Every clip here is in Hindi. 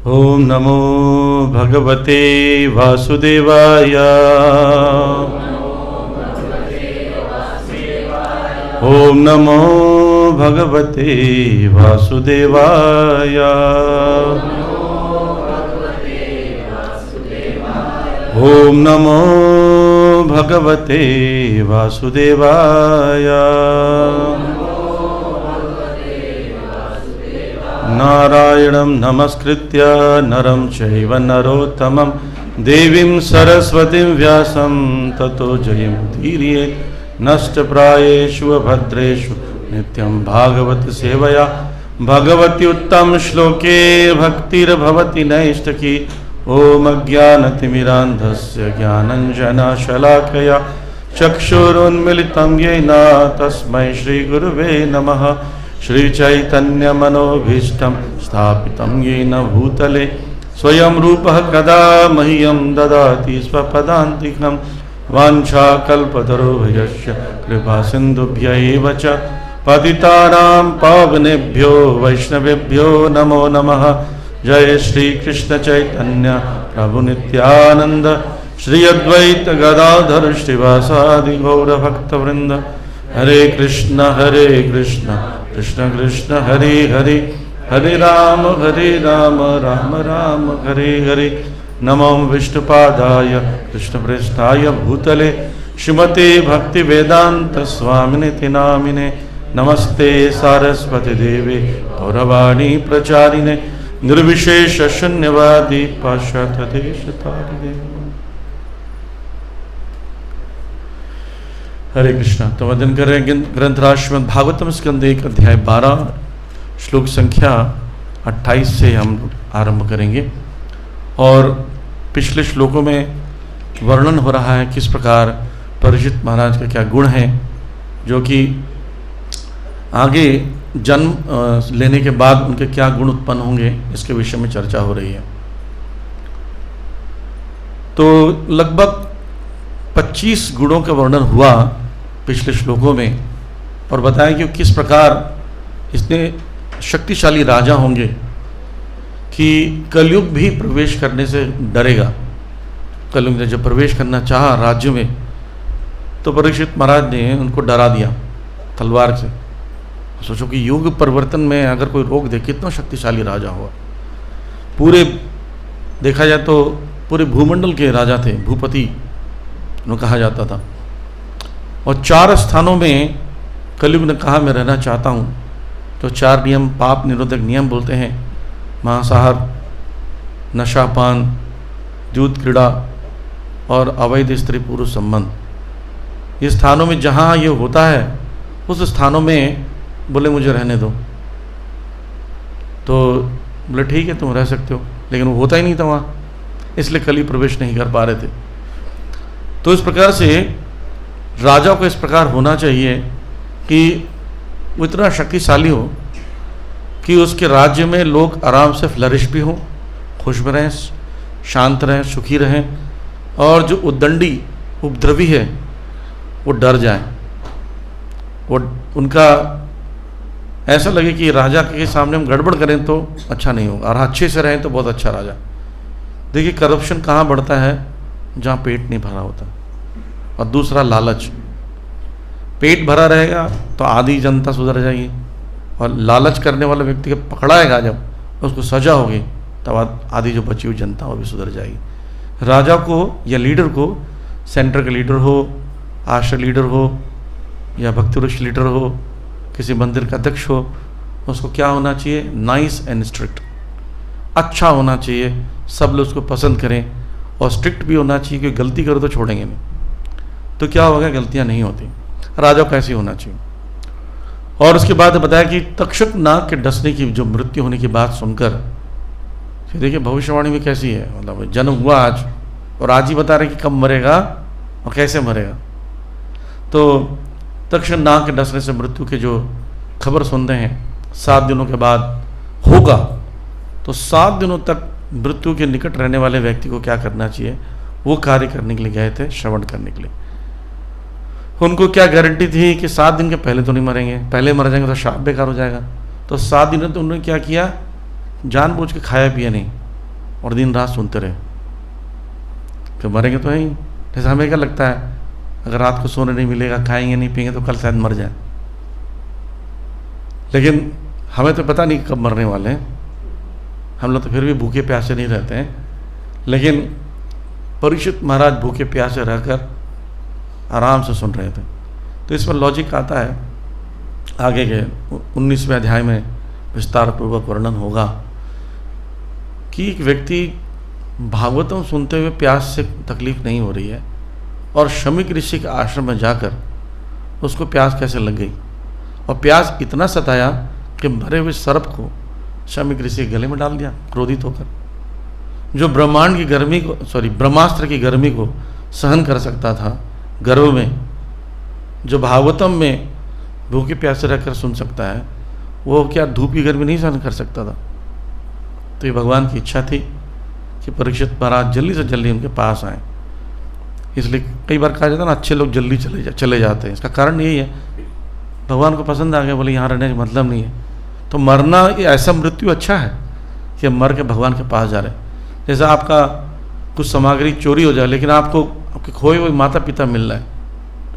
ओम नमो भगवते वासुदेवाय। ओम नमो भगवते वासुदेवाय। ओम नमो भगवते वासुदेवाय। नारायणं नमस्कृत्य नरं चैव नरोत्तमं देवीं सरस्वतीं व्यासं ततो जयमुदीरयेत्। नष्टप्रायेषु भद्रेषु नित्यं भागवत सेवया भगवती उत्तम श्लोके भक्तिर्भवति नैष्ठकी। ॐ अज्ञानतिमिरान्धस्य ज्ञानञ्जनशलाकया चक्षुरुन्मिलितं येन तस्मै श्रीगुरुवे नमः। श्रीचैतन्यमनोभीष्टं स्थापितं येन भूतले स्वयं रूपः कदा मह्यं ददाति स्वपदान्तिकं। वाञ्छाकल्पतरुभ्यश्च कृपासिन्धुभ्य एव च पतितानां पावनेभ्यो वैष्णवेभ्यो नमो नमः। जय श्री कृष्ण चैतन्य प्रभु नित्यानंद श्री अद्वैत गदाधर श्रीवासादि गौरभक्तवृंद। हरे कृष्ण कृष्ण कृष्ण हरे हरे, हरे राम राम राम हरे हरे। नमो विष्णुपादाय कृष्णप्रेष्ठाय भूतले श्रीमते भक्तिवेदांत स्वामिनिति नामिने। नमस्ते सारस्वती देवे गौरवाणी प्रचारिणे निर्विशेष शून्यवादी पाश्चात्य देशतारिणे। हरे कृष्णा। तो वंदन कर रहे हैं ग्रंथराज श्रीमद् भागवतम स्कंद 1 अध्याय 12 श्लोक संख्या 28 से हम आरंभ करेंगे। और पिछले श्लोकों में वर्णन हो रहा है किस प्रकार परीक्षित महाराज का क्या गुण है, जो कि आगे जन्म लेने के बाद उनके क्या गुण उत्पन्न होंगे, इसके विषय में चर्चा हो रही है। तो लगभग 25 गुणों का वर्णन हुआ पिछले श्लोकों में, और बताया कि किस प्रकार इतने शक्तिशाली राजा होंगे कि कलयुग भी प्रवेश करने से डरेगा। कलयुग ने जब प्रवेश करना चाहा राज्य में, तो परीक्षित महाराज ने उनको डरा दिया तलवार से। सोचो कि युग परिवर्तन में अगर कोई रोक दे, कितना शक्तिशाली राजा हुआ। पूरे देखा जाए तो पूरे भूमंडल के राजा थे, भूपति उन्हें कहा जाता था। और 4 स्थानों में कलयुग ने कहा मैं रहना चाहता हूँ। तो 4 नियम, पाप निरोधक नियम बोलते हैं, मांसाहार, नशापान, दूध क्रीड़ा और अवैध स्त्री पुरुष संबंध। ये स्थानों में जहाँ ये होता है, उस स्थानों में बोले मुझे रहने दो। तो बोले ठीक है तुम रह सकते हो, लेकिन वो होता ही नहीं था वहाँ, इसलिए कलयुग प्रवेश नहीं कर पा रहे थे। तो इस प्रकार से राजा को इस प्रकार होना चाहिए कि वो इतना शक्तिशाली हो कि उसके राज्य में लोग आराम से फ्लरिश भी हों, खुश में रहें, शांत रहें, सुखी रहें, और जो उद्दंडी उपद्रवी है वो डर जाए। वो उनका ऐसा लगे कि राजा के सामने हम गड़बड़ करें तो अच्छा नहीं होगा, और अच्छे से रहें तो बहुत अच्छा राजा। देखिए करप्शन कहाँ बढ़ता है, जहाँ पेट नहीं भरा होता। और दूसरा लालच, पेट भरा रहेगा तो आधी जनता सुधर जाएगी, और लालच करने वाले व्यक्ति को पकड़ाएगा जब, उसको सजा होगी, तब आधी जो बची हुई जनता वो भी सुधर जाएगी। राजा को या लीडर को, सेंटर का लीडर हो, आश्रय लीडर हो, या भक्ति वृक्ष लीडर हो, किसी मंदिर का अध्यक्ष हो, उसको क्या होना चाहिए, नाइस एंड स्ट्रिक्ट, अच्छा होना चाहिए, सब लोग उसको पसंद करें, और स्ट्रिक्ट भी होना चाहिए कि गलती करो तो छोड़ेंगे नहीं। तो क्या होगा, गलतियां नहीं होती। राजा को ऐसी होना चाहिए। और उसके बाद बताया कि तक्षक नाग के डसने की, जो मृत्यु होने की बात सुनकर, देखिए भविष्यवाणी में कैसी है, मतलब जन्म हुआ आज और आज ही बता रहे कि कब मरेगा और कैसे मरेगा। तो तक्षक नाग के डसने से मृत्यु के जो खबर सुनते हैं, 7 दिनों के बाद होगा, तो 7 दिनों तक मृत्यु के निकट रहने वाले व्यक्ति को क्या करना चाहिए, वो कार्य करने के लिए गए थे, श्रवण करने के लिए। उनको क्या गारंटी थी कि 7 दिन के पहले तो नहीं मरेंगे, पहले मर जाएंगे तो श्राप बेकार हो जाएगा। तो 7 दिन तो उन्होंने क्या किया, जानबूझ के खाया पिया नहीं, और दिन रात सुनते रहे कि मरेंगे तो है ही। जैसे हमें क्या लगता है, अगर रात को सोने नहीं मिलेगा, खाएंगे नहीं पिएंगे तो कल शायद मर जाए, लेकिन हमें तो पता नहीं कब मरने वाले हैं। हम लोग तो फिर भी भूखे प्यासे नहीं रहते हैं, लेकिन परीक्षित महाराज भूखे प्यासे रहकर आराम से सुन रहे थे। तो इसमें लॉजिक आता है, आगे के 19वें अध्याय में विस्तार पूर्वक वर्णन होगा कि एक व्यक्ति भागवतम सुनते हुए प्यास से तकलीफ नहीं हो रही है, और शमीक ऋषि के आश्रम में जाकर उसको प्यास कैसे लग गई, और प्यास इतना सताया कि मरे हुए सर्प को शमीक ऋषि के गले में डाल दिया क्रोधित होकर। जो ब्रह्मांड की गर्मी को, ब्रह्मास्त्र की गर्मी को सहन कर सकता था गर्भ में, जो भागवतम में भूखे प्यासे रहकर सुन सकता है, वो क्या धूप की गर्मी नहीं सहन कर सकता था। तो ये भगवान की इच्छा थी कि परीक्षित महाराज जल्दी से जल्दी उनके पास आए। इसलिए कई बार कहा जाता है ना, अच्छे लोग जल्दी चले जाते हैं। इसका कारण यही है, भगवान को पसंद आ गया, बोले यहाँ रहने का मतलब नहीं है। तो मरना ये ऐसा मृत्यु अच्छा है कि मर के भगवान के पास जा रहे हैं। जैसे आपका कुछ सामग्री चोरी हो जाए, लेकिन आपको आपके खोए हुए माता पिता मिल रहा है,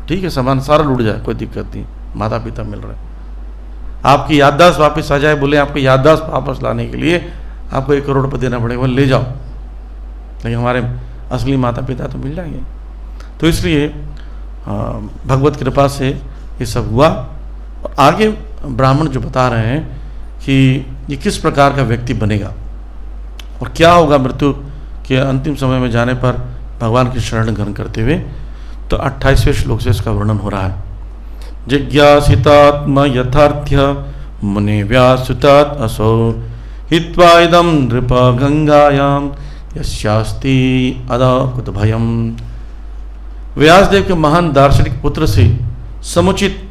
ठीक है, सामान सारा लूट जाए कोई दिक्कत नहीं, माता पिता मिल रहे हैं। आपकी याददाश्त वापस आ जाए, बोले आपकी याददाश्त वापस लाने के लिए आपको 1 करोड़ रुपये देना पड़ेगा, बोले ले जाओ, लेकिन हमारे असली माता पिता तो मिल जाएंगे। तो इसलिए भगवत कृपा से ये सब हुआ। और आगे ब्राह्मण जो बता रहे हैं कि ये किस प्रकार का व्यक्ति बनेगा और क्या होगा मृत्यु के अंतिम समय में जाने पर भगवान की शरण ग्रहण करते हुए। तो 28वें श्लोक से इसका वर्णन हो रहा है। जिज्ञासितात्म यथार्थ्य मुनि व्यासुतात असो हित्वा इदं नृप गंगायाम यस्यास्ति अदाकुत भयम। व्यासदेव के महान दार्शनिक पुत्र से समुचित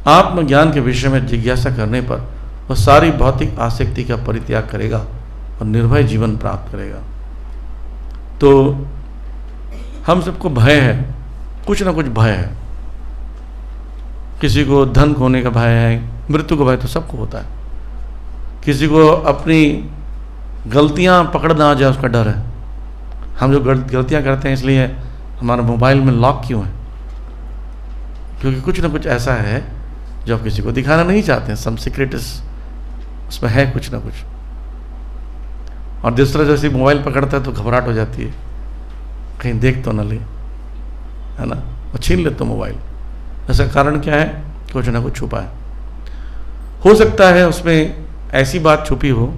आत्मज्ञान के विषय में जिज्ञासा करने पर वह सारी भौतिक आसक्ति का परित्याग करेगा और निर्भय जीवन प्राप्त करेगा। तो हम सबको भय है, कुछ ना कुछ भय है। किसी को धन खोने का भय है, मृत्यु का भय तो सबको होता है। किसी को अपनी गलतियां पकड़ ना आ जाए उसका डर है। हम जो गलतियां करते हैं, इसलिए हमारे मोबाइल में लॉक क्यों है? क्योंकि कुछ ना कुछ ऐसा है जो आप किसी को दिखाना नहीं चाहते हैं। सम सीक्रेट उसमें है कुछ ना कुछ। और दूसरा जैसे मोबाइल पकड़ता है तो घबराहट हो जाती है, कहीं देख तो न ले, है ना, और छीन ले तो मोबाइल। ऐसा कारण क्या है? कुछ ना कुछ छुपा है। हो सकता है उसमें ऐसी बात छुपी हो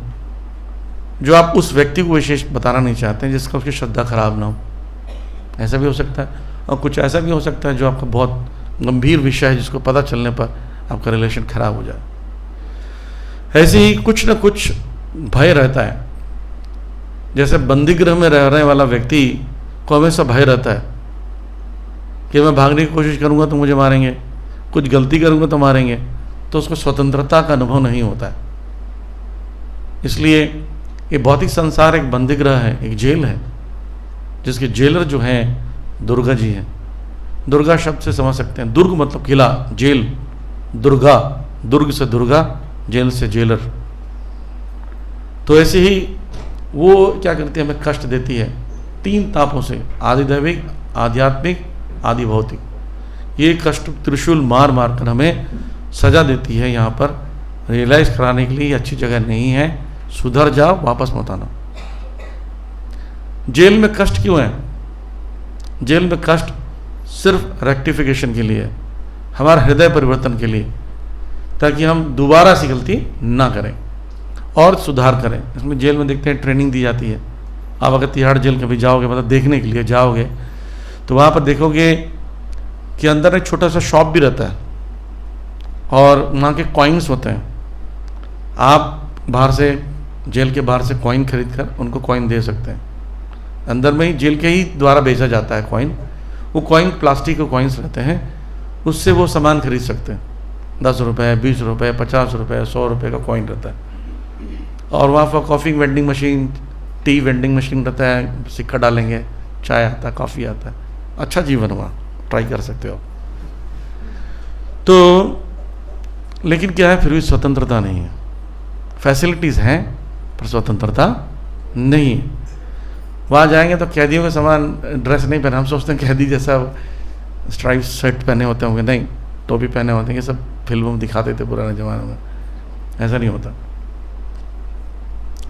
जो आप उस व्यक्ति को विशेष बताना नहीं चाहते हैं, जिसका उसकी श्रद्धा खराब ना हो, ऐसा भी हो सकता है। और कुछ ऐसा भी हो सकता है जो आपका बहुत गंभीर विषय है, जिसको पता चलने पर आपका रिलेशन खराब हो जाए। ऐसे ही कुछ ना कुछ भय रहता है। जैसे बंदीगृह में रहने वाला व्यक्ति को हमेशा भय रहता है कि मैं भागने की कोशिश करूंगा तो मुझे मारेंगे, कुछ गलती करूंगा तो मारेंगे, तो उसको स्वतंत्रता का अनुभव नहीं होता है। इसलिए ये भौतिक संसार एक बंदीगृह है, एक जेल है, जिसके जेलर जो हैं दुर्गा जी हैं। दुर्गा शब्द से समझ सकते हैं, दुर्ग मतलब किला, जेल, दुर्गा, दुर्ग से दुर्गा, जेल से जेलर। तो ऐसे ही वो क्या करती है, हमें कष्ट देती है 3 तापों से, आदि दैविक, आध्यात्मिक, आदि भौतिक। ये कष्ट त्रिशूल मार मार कर हमें सजा देती है। यहाँ पर रियलाइज कराने के लिए ये अच्छी जगह नहीं है, सुधर जाओ, वापस मत आना। जेल में कष्ट क्यों है? जेल में कष्ट सिर्फ रेक्टिफिकेशन के लिए, हमारा हृदय परिवर्तन के लिए, ताकि हम दोबारा से गलती ना करें और सुधार करें। इसमें जेल में देखते हैं ट्रेनिंग दी जाती है। आप अगर तिहाड़ जेल कभी जाओगे, मतलब देखने के लिए जाओगे, तो वहाँ पर देखोगे कि अंदर एक छोटा सा शॉप भी रहता है और वहाँ के कॉइन्स होते हैं। आप बाहर से, जेल के बाहर से कॉइन खरीद कर उनको कॉइन दे सकते हैं। अंदर में ही जेल के ही द्वारा बेचा जाता है कॉइन। वो कॉइन प्लास्टिक के कॉइन्स रहते हैं, उससे वो सामान खरीद सकते हैं। 10 रुपये, 20 रुपये, 50 रुपये, 100 रुपये का कॉइन रहता है। और वहाँ पर coffee vending machine, T vending machine रहता है, सिक्का डालेंगे, चाय आता है, कॉफ़ी आता है। अच्छा जीवन हुआ, ट्राई कर सकते हो। तो लेकिन क्या है, फिर भी स्वतंत्रता नहीं है। फैसिलिटीज़ हैं पर स्वतंत्रता नहीं है। वहाँ जाएंगे तो कैदियों के समान ड्रेस नहीं पहना, हम सोचते हैं कैदी जैसा स्ट्राइप शर्ट पहने होते होंगे, नहीं, टोपी पहने होते हैं, ये सब फिल्मों में दिखाते थे पुराने ज़माने में, ऐसा नहीं होता।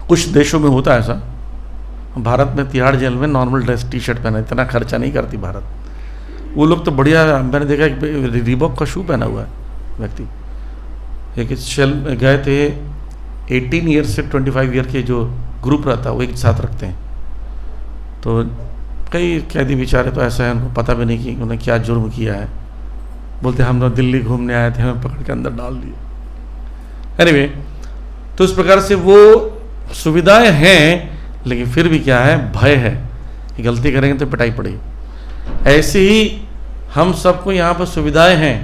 कुछ देशों में होता है ऐसा। भारत में तिहाड़ जेल में नॉर्मल ड्रेस टी शर्ट पहना, इतना खर्चा नहीं करती भारत। वो लोग तो बढ़िया, मैंने देखा एक रीबॉक का शू पहना हुआ है व्यक्ति, एक शेल गए थे, 18 ईयर से 25 ईयर के जो ग्रुप रहता है वो एक साथ रखते हैं। तो कई कैदी बेचारे तो ऐसा है, उनको पता भी नहीं कि उन्होंने क्या जुर्म किया है, बोलते हम लोग दिल्ली घूमने आए थे, हमें पकड़ के अंदर डाल दिए। एनीवे, तो इस प्रकार से वो सुविधाएं हैं, लेकिन फिर भी क्या है, भय है कि गलती करेंगे तो पिटाई पड़ेगी। ऐसे ही हम सबको यहाँ पर सुविधाएं हैं,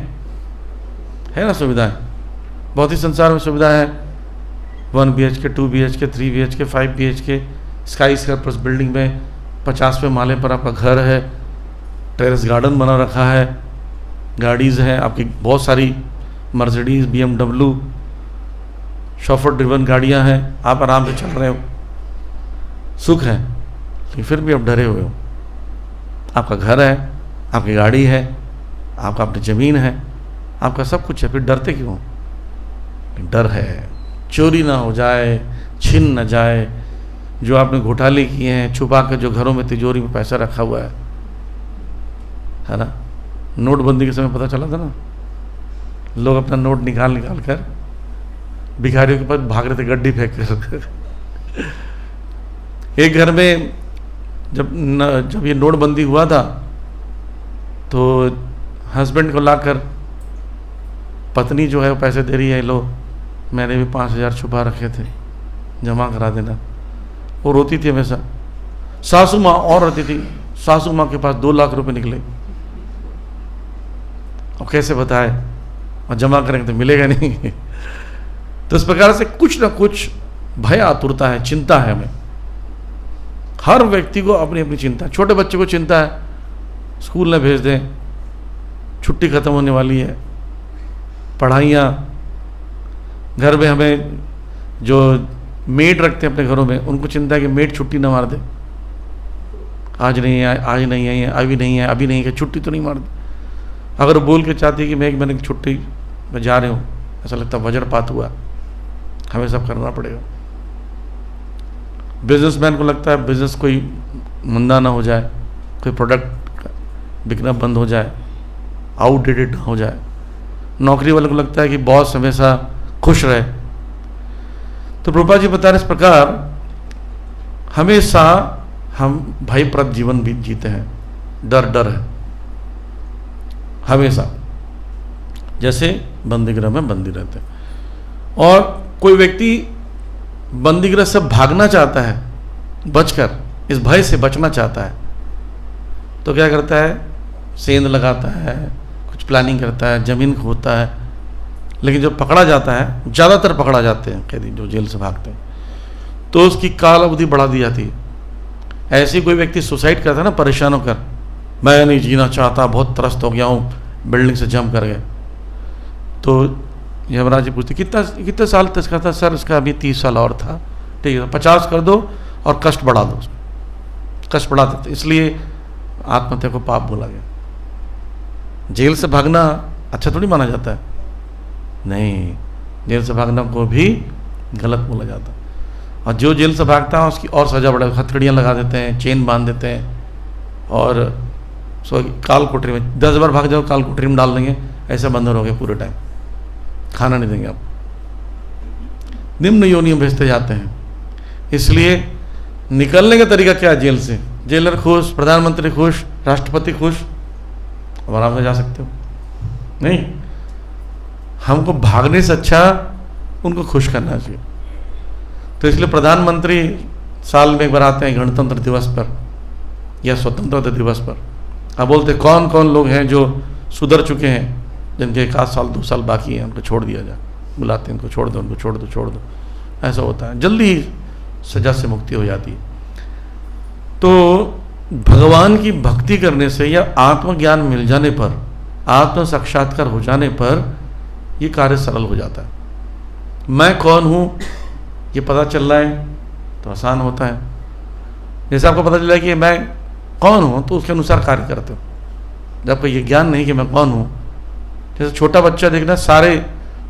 है ना, सुविधाएं बहुत ही संसार में सुविधाएं हैं। 1 BHK, 2 BHK, 3 BHK, 5 BHK, sky scrapers building में 50वें माले पर आपका घर है, टेरेस गार्डन बना रखा है, गाड़ीज़ हैं आपकी बहुत सारी, मर्सिडीज़, BMW, शॉफर ड्रिवन गाड़ियां हैं, आप आराम से चल रहे हो, सुख है। लेकिन फिर भी आप डरे हुए हो। आपका घर है, आपकी गाड़ी है, आपका अपनी ज़मीन है, आपका सब कुछ है, फिर डरते क्यों? डर है चोरी ना हो जाए, छीन ना जाए, जो आपने घोटाले किए हैं, छुपा कर जो घरों में तिजोरी में पैसा रखा हुआ है ना। नोटबंदी के समय पता चला था ना, लोग अपना नोट निकाल निकाल कर भिखारियों के पास भाग रहे थे, गड्डी फेंक कर। एक घर में जब ये नोटबंदी हुआ था तो हस्बैंड को लाकर पत्नी जो है वो पैसे दे रही है, लो मैंने भी 5,000 छुपा रखे थे, जमा करा देना। वो रोती थी हमेशा। सासू माँ और रोती थी, सासू माँ के पास 2 लाख रुपए निकले, और कैसे बताए, और जमा करेंगे तो मिलेगा नहीं। तो इस प्रकार से कुछ ना कुछ भय आतुरता है, चिंता है हमें। हर व्यक्ति को अपनी अपनी चिंता है। छोटे बच्चे को चिंता है, स्कूल न भेज दें, छुट्टी खत्म होने वाली है, पढ़ाइयाँ, घर में हमें जो मेड रखते हैं अपने घरों में, उनको चिंता है कि मेड छुट्टी ना मार दे, आज नहीं है, आज नहीं है, अभी नहीं है, अभी नहीं है, छुट्टी तो नहीं मार दे। अगर बोल के चाहती है कि मैं 1 महीने की छुट्टी में जा रही हूँ, ऐसा लगता है वज्रपात हुआ, हमें सब करना पड़ेगा। बिजनेसमैन को लगता है बिजनेस कोई मंदा ना हो जाए, कोई प्रोडक्ट बिकना बंद हो जाए, आउटडेटेड ना हो जाए। नौकरी वाले को लगता है कि बॉस हमेशा खुश रहे। तो प्रभुपाद जी बता रहे इस प्रकार हमेशा हम भयप्रद जीवन भी जीते हैं, डर है हमेशा, जैसे बंदीगृह में बंदी रहते हैं। और कोई व्यक्ति बंदीगृह से भागना चाहता है, बचकर, इस भय से बचना चाहता है, तो क्या करता है, सेंध लगाता है, कुछ प्लानिंग करता है, ज़मीन खोदता है। लेकिन जब पकड़ा जाता है, ज़्यादातर पकड़ा जाते हैं कैदी जो जेल से भागते हैं, तो उसकी काल अवधि बढ़ा दी जाती है। ऐसे कोई व्यक्ति सुसाइड करता है ना, परेशान होकर, मैं नहीं जीना चाहता, बहुत त्रस्त हो गया हूँ, बिल्डिंग से जंप कर गए, तो यमराज जी पूछते कितने साल तक का था? सर इसका अभी 30 साल और था। ठीक है, 50 कर दो और कष्ट बढ़ा दो, कष्ट बढ़ा देते, इसलिए आत्महत्या को पाप बोला गया। जेल से भागना अच्छा थोड़ी माना जाता है, नहीं, जेल से भागना को भी गलत बोला जाता है। और जो जेल से भागता है उसकी और सजा बढ़े, हथकड़ियाँ लगा देते हैं, चेन बांध देते हैं, और काल कोठरी में 10 बार भाग जाओ, काल कोठरी में डाल देंगे, ऐसा बंधन हो गया पूरे टाइम, खाना नहीं देंगे आप, निम्न योनियों भेजते जाते हैं। इसलिए निकलने का तरीका क्या है जेल से? जेलर खुश, प्रधानमंत्री खुश, राष्ट्रपति खुश, अब आराम से जा सकते हो। नहीं, हमको भागने से अच्छा उनको खुश करना चाहिए। तो इसलिए प्रधानमंत्री साल में एक बार आते हैं गणतंत्र दिवस पर या स्वतंत्रता दिवस पर। अब बोलते कौन कौन लोग हैं जो सुधर चुके हैं, जिनके 1 साल 2 साल बाकी हैं, उनको छोड़ दिया जाए। बुलाते हैं, उनको छोड़ दो, उनको छोड़ दो, छोड़ दो, ऐसा होता है, जल्दी ही सजा से मुक्ति हो जाती है। तो भगवान की भक्ति करने से या आत्मज्ञान मिल जाने पर, आत्म साक्षात्कार हो जाने पर ये कार्य सरल हो जाता है। मैं कौन हूँ ये पता चल रहा है तो आसान होता है। जैसे आपको पता चला कि मैं कौन हूँ तो उसके अनुसार कार्य करते हो। जब आपको ये ज्ञान नहीं कि मैं कौन हूँ, जैसे छोटा बच्चा देखना, सारे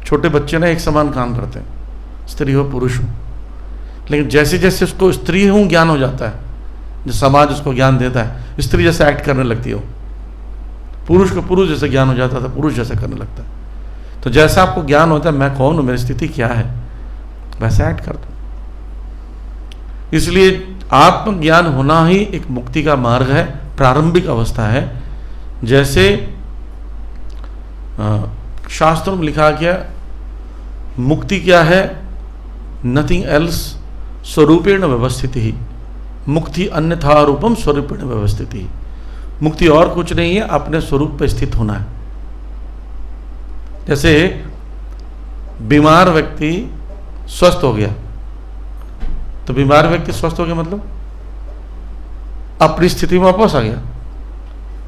छोटे बच्चे ना एक समान काम करते हैं, स्त्री हो पुरुष हो, लेकिन जैसे जैसे उसको स्त्री हूँ ज्ञान हो जाता है, जो समाज उसको ज्ञान देता है, स्त्री जैसे एक्ट करने लगती हो, पुरुष को पुरुष जैसे ज्ञान हो जाता था, पुरुष जैसे करने लगता है। तो जैसा आपको ज्ञान होता है मैं कौन हूँ, मेरी स्थिति क्या है, वैसे एक्ट कर दो। इसलिए आत्मज्ञान होना ही एक मुक्ति का मार्ग है, प्रारंभिक अवस्था है। जैसे शास्त्रों में लिखा गया, मुक्ति क्या है, नथिंग एल्स स्वरूपेण व्यवस्थित ही, मुक्ति अन्यथा रूपम स्वरूपेण व्यवस्थित ही। मुक्ति और कुछ नहीं है, अपने स्वरूप पर स्थित होना है। जैसे बीमार व्यक्ति स्वस्थ हो गया, तो बीमार व्यक्ति स्वस्थ हो गया मतलब अपनी स्थिति में वापस आ गया।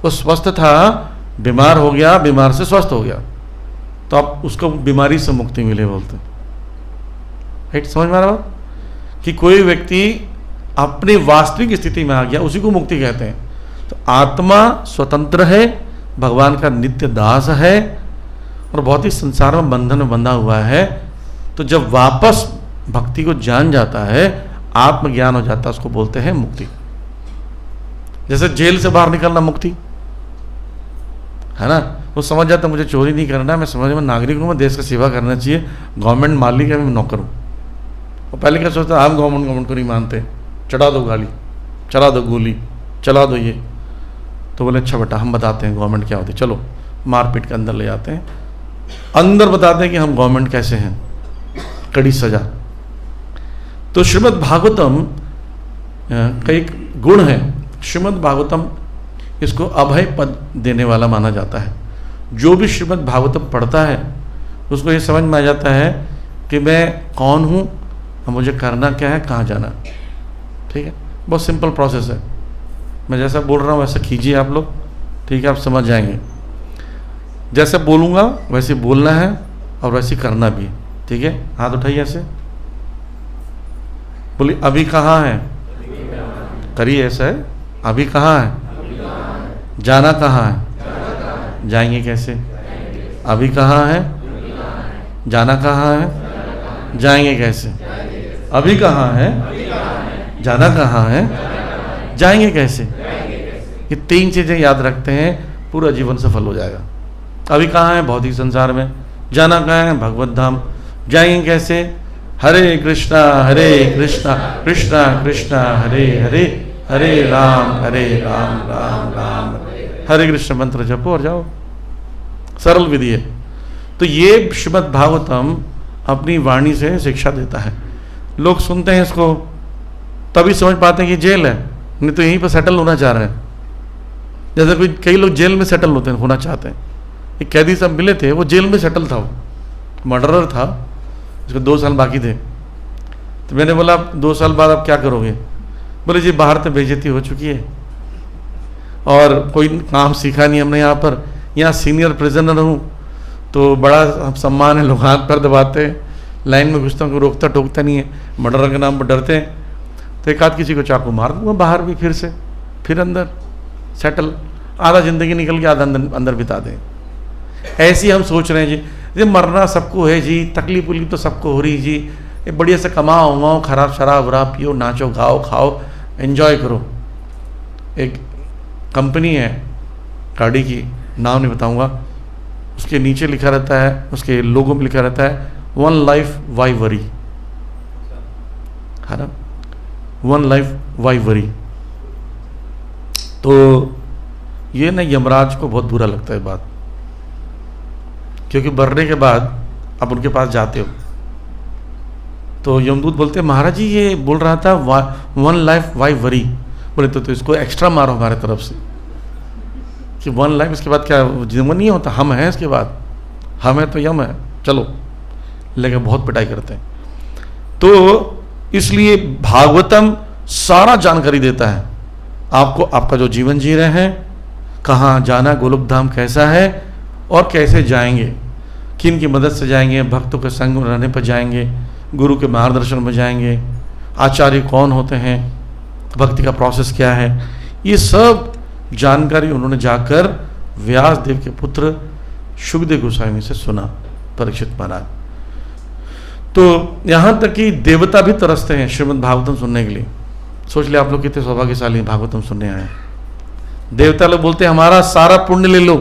वो स्वस्थ था, बीमार हो गया, बीमार से स्वस्थ हो गया, तो अब उसको बीमारी से मुक्ति मिले बोलते हैं। राइट, समझ में आ रहा बात? कि कोई व्यक्ति अपनी वास्तविक स्थिति में आ गया, उसी को मुक्ति कहते हैं। तो आत्मा स्वतंत्र है, भगवान का नित्य दास है और भौतिक संसार में बंधन में बंधा हुआ है। तो जब वापस भक्ति को जान जाता है, आत्मज्ञान हो जाता है, उसको बोलते हैं मुक्ति। जैसे जेल से बाहर निकलना मुक्ति है ना, वो समझ जाता है मुझे चोरी नहीं करना, मैं समझ में नागरिक हूँ, मैं देश की सेवा करना चाहिए, गवर्नमेंट मालिक है, मैं नौकर हूँ। और पहले क्या सोचता, हम गवर्नमेंट को नहीं मानते, चढ़ा दो गाली, चला दो गोली, चला दो ये। तो बोले अच्छा बेटा हम बताते हैं गवर्नमेंट क्या होती है, चलो मारपीट के अंदर ले जाते हैं, अंदर बताते हैं कि हम गवर्नमेंट कैसे हैं, कड़ी सजा। तो श्रीमद् भागवतम का एक गुण है, श्रीमद् भागवतम इसको अभय पद देने वाला माना जाता है। जो भी श्रीमद् भागवतम पढ़ता है उसको ये समझ में आ जाता है कि मैं कौन हूँ और मुझे करना क्या है, कहाँ जाना। ठीक है, बहुत सिंपल प्रोसेस है। मैं जैसा बोल रहा हूँ वैसा कीजिए आप लोग, ठीक है, आप समझ जाएंगे। जैसे बोलूँगा वैसे बोलना है और वैसे करना भी, ठीक है। हाथ उठाइए ऐसे, बोलिए अभी कहाँ है, करिए ऐसा है, अभी कहाँ है, जाना कहाँ है, जाएंगे कैसे, अभी कहाँ है, जाना कहाँ है, जाएंगे कैसे, अभी कहाँ है, जाना कहाँ है, जाएंगे कैसे। ये तीन चीज़ें याद रखते हैं, पूरा जीवन सफल हो जाएगा। अभी कहाँ है, भौतिक संसार में, जाना कहाँ है, भगवत धाम, जाएंगे कैसे, हरे कृष्णा कृष्णा कृष्णा हरे हरे, हरे राम राम राम हरे कृष्ण मंत्र जपो और जाओ। सरल विधि है। तो ये श्रीमद् भागवतम अपनी वाणी से शिक्षा देता है। लोग सुनते हैं इसको तभी समझ पाते हैं कि जेल है, नहीं तो यहीं पर सेटल होना चाह रहे हैं। जैसे कई लोग जेल में सेटल होना चाहते हैं। एक कैदी साहब मिले थे, वो जेल में सेटल था, वो मर्डरर था, उसको 2 साल बाकी थे। तो मैंने बोला 2 साल बाद आप क्या करोगे? बोले जी बाहर तो बेइज्जती हो चुकी है और कोई काम सीखा नहीं हमने यहाँ सीनियर प्रिजनर हूँ तो बड़ा सम्मान है, लोग हाथ पर दबाते हैं, लाइन में घुसता हूँ, रोकता टोकता नहीं है, मर्डर के नाम पर डरते हैं। तो एक आध किसी को चाकू मार दूंगा बाहर भी, फिर अंदर सेटल, आधा ज़िंदगी निकल के आधा अंदर बिता दें। ऐसी हम सोच रहे हैं जी मरना सबको है जी, तकलीफ उलीफ तो सबको हो रही जी, ये बढ़िया से कमाओ उमाओ, खराब शराब वराब पियो, नाचो गाओ खाओ, एंजॉय करो। एक कंपनी है गाड़ी की, नाम नहीं बताऊंगा, उसके नीचे लिखा रहता है, उसके लोगों में लिखा रहता है 1 लाइफ वाई वरी, है ना, 1 लाइफ वाई वरी। तो ये ना यमराज को बहुत बुरा लगता है बात, क्योंकि मरने के बाद आप उनके पास जाते हो तो यमदूत बोलते हैं महाराज जी ये बोल रहा था 1 लाइफ वाई वरी। बोले तो इसको एक्स्ट्रा मारो हमारे तरफ से कि 1 लाइफ, इसके बाद क्या जीवन नहीं होता, हम हैं इसके बाद, हम है तो यम है, चलो लेकिन बहुत पिटाई करते हैं। तो इसलिए भागवतम सारा जानकारी देता है आपको, आपका जो जीवन जी रहे हैं, कहाँ जाना, गोलोक धाम कैसा है और कैसे जाएंगे, किन की मदद से जाएंगे, भक्तों के संग में रहने पर जाएंगे, गुरु के मार्गदर्शन में जाएंगे, आचार्य कौन होते हैं, भक्ति का प्रोसेस क्या है, ये सब जानकारी उन्होंने जाकर व्यास देव के पुत्र शुकदेव गोस्वामी से सुना परीक्षित महाराज। तो यहाँ तक कि देवता भी तरसते हैं श्रीमद् भागवतम सुनने के लिए। सोच लिया आप लोग कितने सौभाग्यशाली भागवतम सुनने आए। देवता लोग बोलते हैं हमारा सारा पुण्य ले लो,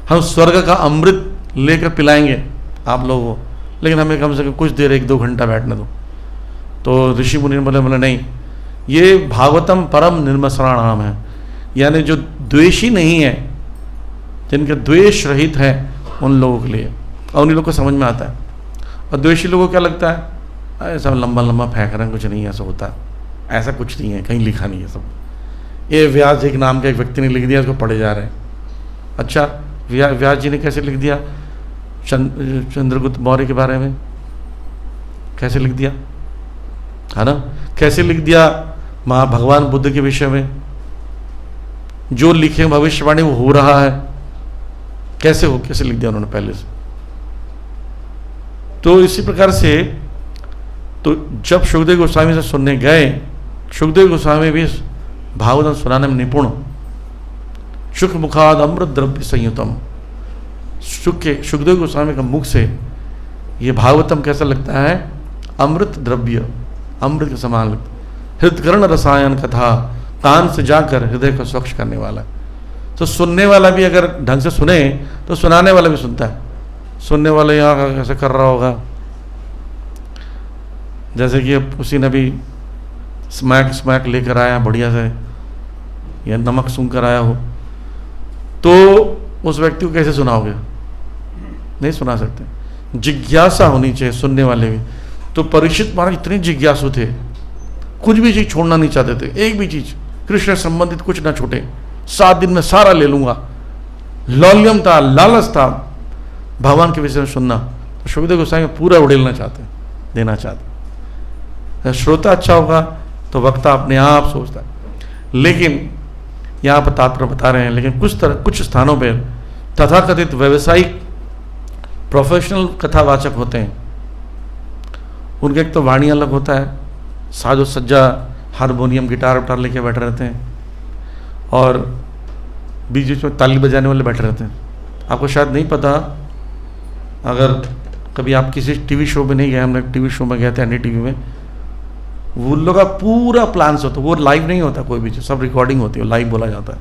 हम स्वर्ग का अमृत लेकर पिलाएंगे आप लोगों को, लेकिन हमें कम से कम कुछ देर 1-2 घंटा बैठने दो। तो ऋषि मुनि बोले नहीं, ये भागवतम परम निर्मसराणाम है, यानी जो द्वेषी नहीं है, जिनके द्वेष रहित है उन लोगों के लिए, और उन्हीं लोगों को समझ में आता है। और द्वेषी लोगों को क्या लगता है, ऐसा लंबा लंबा फेंक रहे हैं, कुछ नहीं ऐसा होता, ऐसा कुछ नहीं है, कहीं लिखा नहीं है सब, ये व्यास जी के नाम का एक व्यक्ति ने लिख दिया, उसको पढ़े जा रहे हैं। अच्छा, व्यास जी ने कैसे लिख दिया चंद्रगुप्त मौर्य के बारे में, कैसे लिख दिया है ना, कैसे लिख दिया भगवान बुद्ध के विषय में, जो लिखे भविष्यवाणी वो हो रहा है, कैसे लिख दिया उन्होंने पहले से। तो इसी प्रकार से तो जब शुकदेव गोस्वामी से सुनने गए, शुकदेव गोस्वामी भी भागवतम सुनाने में निपुण, शुक मुखाद अमृत द्रव्य संयुतम, शुकदेव गोस्वामी का मुख से ये भागवतम कैसा लगता है, अमृत द्रव्य, अमृत के समान लगता है। हृदकर्ण रसायन कथा, कान से जाकर हृदय को स्वच्छ करने वाला। तो सुनने वाला भी अगर ढंग से सुने तो सुनाने वाला भी सुनता है। सुनने वाला यहाँ कैसे कर रहा होगा, जैसे कि उसी ने भी स्मैक लेकर आया बढ़िया से, या नमक सूंघ कर आया हो, तो उस व्यक्ति को कैसे सुनाओगे, नहीं सुना सकते। जिज्ञासा होनी चाहिए सुनने वाले भी। तो परीक्षित महाराज इतने जिज्ञासु थे, कुछ भी चीज़ छोड़ना नहीं चाहते थे, एक भी चीज़ कृष्ण संबंधित कुछ ना छूटे, 7 दिन में सारा ले लूँगा। लौल्यम था, लालच था भगवान के विषय में सुनना। तो शुकदेव गोस्वामी पूरा उड़ेलना चाहते, देना चाहते। श्रोता अच्छा होगा तो वक्ता अपने आप सोचता है। लेकिन यहाँ पर तात्पर्य बता रहे हैं, लेकिन कुछ स्थानों पर तथाकथित व्यावसायिक प्रोफेशनल कथावाचक होते हैं, उनके एक तो वाणी अलग होता है, साजो सज्जा हारमोनियम गिटार विटार लेके बैठे रहते हैं, और बीच बीच में ताली बजाने वाले बैठे रहते हैं। आपको शायद नहीं पता, अगर कभी आप किसी टीवी शो में नहीं गए, हमने टीवी शो में गए थे NDTV में, वो लोग का पूरा प्लान से होता है, वो लाइव नहीं होता कोई भी चीज़, सब रिकॉर्डिंग होती है, लाइव बोला जाता है।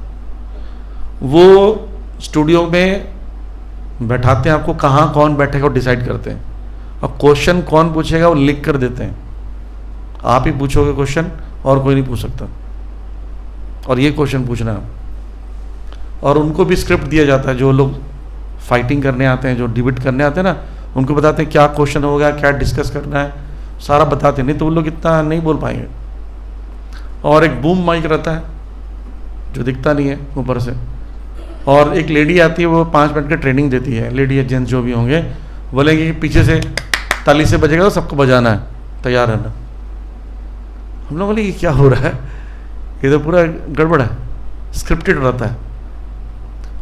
वो स्टूडियो में बैठाते हैं आपको, कहाँ कौन बैठेगा वो डिसाइड करते हैं, और क्वेश्चन कौन पूछेगा वो लिख कर देते हैं। आप ही पूछोगे क्वेश्चन और कोई नहीं पूछ सकता, और ये क्वेश्चन पूछना है। और उनको भी स्क्रिप्ट दिया जाता है, जो लोग फाइटिंग करने आते हैं, जो डिबेट करने आते हैं ना, उनको बताते हैं क्या क्वेश्चन होगा, क्या डिस्कस करना है, सारा बताते हैं, नहीं तो वो लोग इतना नहीं बोल पाएंगे। और एक बूम माइक रहता है जो दिखता नहीं है ऊपर से, और एक लेडी आती है, वो 5 मिनट की ट्रेनिंग देती है, लेडी या जेंट्स जो भी होंगे, बोलेंगे कि पीछे से ताली से बजेगा तो सबको बजाना है, तैयार रहना। हम लोग बोले ये क्या हो रहा है, ये तो पूरा गड़बड़ है, स्क्रिप्टेड रहता है।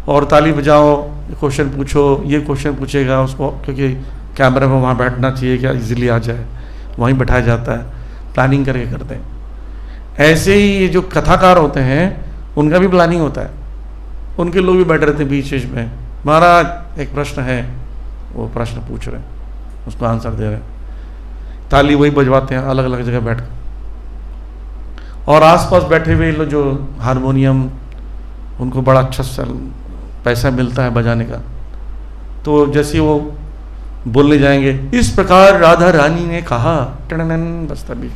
और ताली बजाओ, क्वेश्चन पूछो, ये क्वेश्चन पूछेगा उसको, क्योंकि कैमरा में वहाँ बैठना चाहिए, क्या इजीली आ जाए, वहीं बैठाया जाता है, प्लानिंग करके करते हैं। ऐसे ही ये जो कथाकार होते हैं उनका भी प्लानिंग होता है, उनके लोग भी बैठे रहते हैं बीच बीच में, महाराज एक प्रश्न है, वो प्रश्न पूछ रहे हैं, उसको आंसर दे रहे हैं, ताली वही बजवाते हैं अलग अलग जगह बैठ कर। और आसपास बैठे हुए लोग जो हारमोनियम, उनको बड़ा अच्छा पैसा मिलता है बजाने का। तो जैसे वो बोलने जाएंगे, इस प्रकार राधा रानी ने कहा, टनन बस तभी